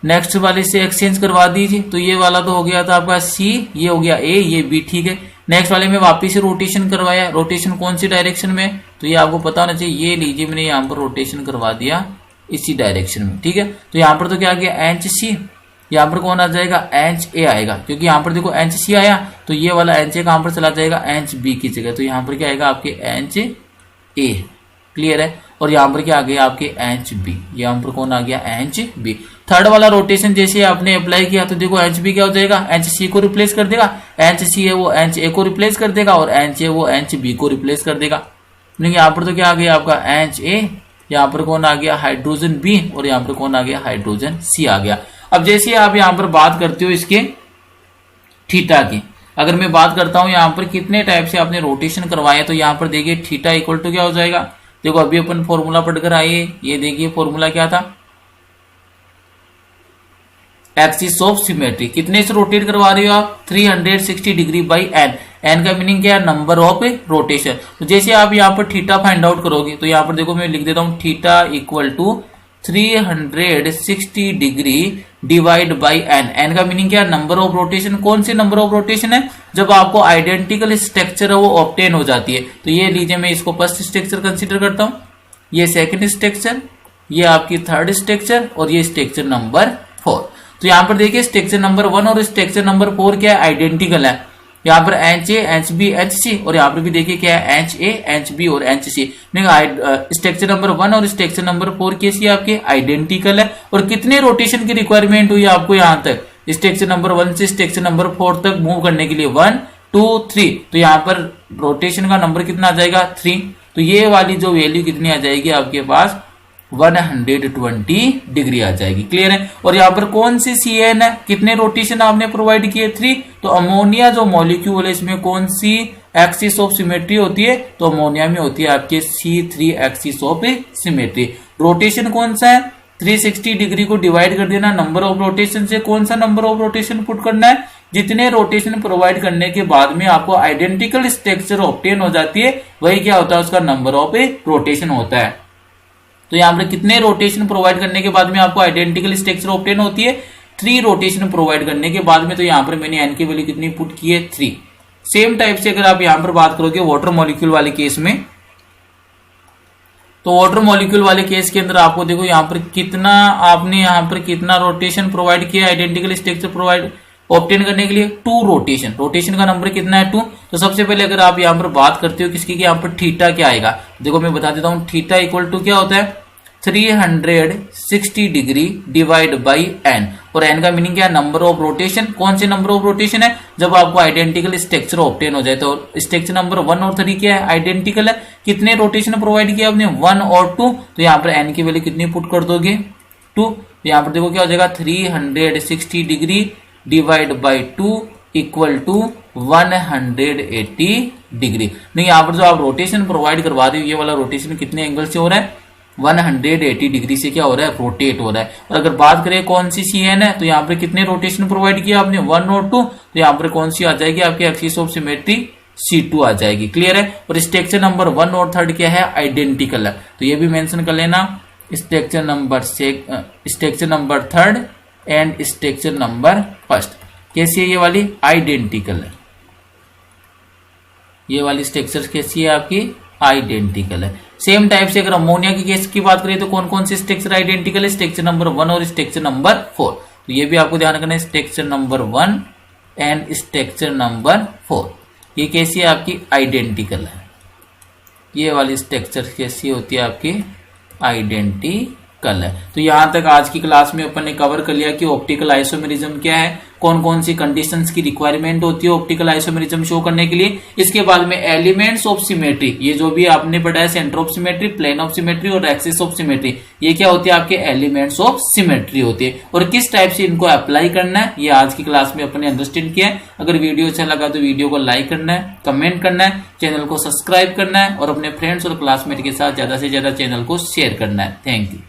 नेक्स्ट वाले से एक्सचेंज करवा दीजिए। तो ये वाला तो हो गया था आपका C, ये हो गया A, ये B, ठीक है। नेक्स्ट वाले में वापिस से रोटेशन करवाया, रोटेशन कौन सी डायरेक्शन में, तो ये आपको पता होना चाहिए। ये लीजिए मैंने यहाँ पर रोटेशन करवा दिया इसी डायरेक्शन में, ठीक है। तो यहाँ पर तो क्या आ गया NC, यहाँ पर कौन आ जाएगा NA आएगा, क्योंकि यहाँ पर देखो NC आया तो ये वाला NA कहां पर चला जाएगा, NB की जगह। तो यहाँ पर क्या आएगा आपके NA, क्लियर है। और यहाँ पर क्या आ गया आपके NB, यहाँ पर कौन आ गया NB। थर्ड वाला रोटेशन जैसे आपने अप्लाई किया तो देखो NB क्या हो जाएगा, NC को रिप्लेस कर देगा, NC है वो NA को रिप्लेस कर देगा और NA वो NB को रिप्लेस कर देगा। यहाँ पर तो क्या आ गया आपका NA, यहाँ पर कौन आ गया हाइड्रोजन B और यहाँ पर कौन आ गया हाइड्रोजन C आ गया। अब जैसे आप यहाँ पर बात करते हो इसके थीटा की, अगर मैं बात करता हूं यहाँ पर कितने टाइप से आपने रोटेशन करवाया, तो यहाँ पर देखिए थीटा इक्वल टू क्या हो जाएगा, देखो अभी अपन फॉर्मूला पढ़कर आइए, ये देखिए फॉर्मूला क्या था, एक्सिस ऑफ सिमेट्री। कितने से रोटेट करवा रहे हो आप, 360 डिग्री बाई एन। एन का मीनिंग क्या है, नंबर ऑफ रोटेशन। तो जैसे आप यहाँ पर थीटा फाइंड आउट करोगे तो यहाँ पर देखो मैं लिख देता हूँ theta equal to 360 degree divide by N. N का मीनिंग क्या है, नंबर ऑफ रोटेशन। कौन सी नंबर ऑफ रोटेशन है, जब आपको आइडेंटिकल स्ट्रक्चर है वो ऑब्टेन हो जाती है। तो ये लीजिए मैं इसको फर्स्ट स्ट्रक्चर कंसीडर करता हूं, ये सेकंड स्ट्रक्चर, ये आपकी थर्ड स्ट्रक्चर और ये स्ट्रक्चर नंबर 4। तो यहाँ पर देखिए स्ट्रक्चर नंबर 1 और स्ट्रक्चर नंबर 4 क्या है, आइडेंटिकल है। यहाँ पर H A, H B, H C, और यहाँ पर भी देखिए क्या है एच ए, एच बी और एच सी। स्ट्रक्चर नंबर 1 और स्ट्रक्चर नंबर 4 कैसी है आपके आइडेंटिकल है। और कितने रोटेशन की रिक्वायरमेंट हुई आपको यहाँ तक स्ट्रक्चर नंबर 1 से स्ट्रक्चर नंबर 4 तक मूव करने के लिए 1 2 3। तो यहाँ पर रोटेशन का नंबर कितना आ जाएगा 3। तो ये वाली जो वैल्यू कितनी आ जाएगी आपके पास 120 डिग्री आ जाएगी। क्लियर है। और यहाँ पर कौन सी CN है, कितने रोटेशन आपने प्रोवाइड किए 3। तो अमोनिया जो मॉलिक्यूल है इसमें कौन सी एक्सिस ऑफ सिमेट्री होती है, तो अमोनिया में होती है आपके C3 axis of symmetry. Rotation कौन सा है 360 डिग्री को डिवाइड कर देना नंबर ऑफ रोटेशन से। कौन सा नंबर ऑफ रोटेशन पुट करना है, जितने रोटेशन प्रोवाइड करने के बाद में आपको आइडेंटिकल स्ट्रक्चर ऑब्टेन हो जाती है वही क्या होता है उसका नंबर ऑफ रोटेशन होता है। तो यहाँ पर कितने रोटेशन प्रोवाइड करने के बाद में आपको आइडेंटिकल स्ट्रक्चर ऑब्टेन होती है 3 रोटेशन प्रोवाइड करने के बाद में। तो यहाँ पर मैंने एन की वैल्यू कितनी पुट की है 3। सेम टाइप से अगर आप यहाँ पर बात करोगे वाटर मॉलिक्यूल वाले केस में, तो वाटर मॉलिक्यूल वाले केस के अंदर आपको देखो यहाँ पर कितना आपने यहाँ पर कितना रोटेशन प्रोवाइड किया आइडेंटिकल स्ट्रक्चर प्रोवाइड ऑब्टेन करने के लिए 2 रोटेशन। रोटेशन का नंबर कितना है 2। तो सबसे पहले अगर आप यहाँ पर बात करते हो किसकी, यहाँ पर थीटा क्या आएगा, देखो मैं बता देता हूँ। थीटा इक्वल टू क्या होता है 360 डिग्री डिवाइड बाई एन। और एन का मीनिंग क्या है नंबर ऑफ रोटेशन। कौन से नंबर ऑफ रोटेशन है, जब आपको आइडेंटिकल स्ट्रक्चर ऑब्टेन हो जाए। तो स्ट्रक्चर नंबर 1 और 3 क्या है आइडेंटिकल है। कितने रोटेशन प्रोवाइड किया आपने 1 और 2। तो यहाँ पर एन की वैल्यू कितनी पुट कर दोगे 2। तो यहाँ पर देखो क्या हो जाएगा 360 degree divide by 2 equal to 180 degree. नहीं यहाँ पर जो आप रोटेशन प्रोवाइड करवा रहे हो ये वाला रोटेशन कितने एंगल से हो रहा है 180 डिग्री से क्या हो रहा है रोटेट हो रहा है। और अगर बात करें कौन सी CN है, तो यहाँ पर कितने रोटेशन प्रोवाइड किया आपने 1 और 2। तो यहाँ पर कौन सी आ जाएगी आपकी एक्सिस ऑफ सिमेट्री C2 आ जाएगी। क्लियर है। और स्ट्रक्चर नंबर 1 और 3 क्या है आइडेंटिकल है। तो ये भी मेंशन कर लेना structure number 3 and structure number 1 कैसी है ये वाली आइडेंटिकल है। ये वाली स्ट्रक्चर कैसी है आपकी आइडेंटिकल है। सेम टाइप से अगर अमोनिया की केस की बात करें तो कौन कौन से स्ट्रक्चर आइडेंटिकल है स्ट्रक्चर नंबर 1 और स्ट्रक्चर नंबर 4। तो ये भी आपको ध्यान रखना है structure number 1 and structure number 4 ये कैसी है आपकी आइडेंटिकल है। ये वाली स्ट्रक्चर कैसी होती है आपकी आइडेंटिकल है। तो यहां तक आज की क्लास में अपन ने कवर कर लिया कि ऑप्टिकल आइसोमेरिज्म क्या है, कौन कौन सी कंडीशंस की रिक्वायरमेंट होती है ऑप्टिकल आइसोमेरिज्म शो करने के लिए। इसके बाद में एलिमेंट्स ऑफ सिमेट्री, ये जो भी आपने पढ़ा है centre of symmetry, plane of symmetry और एक्सिस ऑफ सिमेट्री, ये क्या होती है आपके एलिमेंट्स ऑफ सिमेट्री होती है और किस टाइप से इनको अप्लाई करना है ये आज की क्लास में अपन ने अंडरस्टैंड किया है। अगर वीडियो अच्छा लगा तो वीडियो को लाइक करना है, कमेंट करना है, चैनल को सब्सक्राइब करना है और अपने फ्रेंड्स और क्लासमेट के साथ ज्यादा से ज्यादा चैनल को शेयर करना है। Thank you.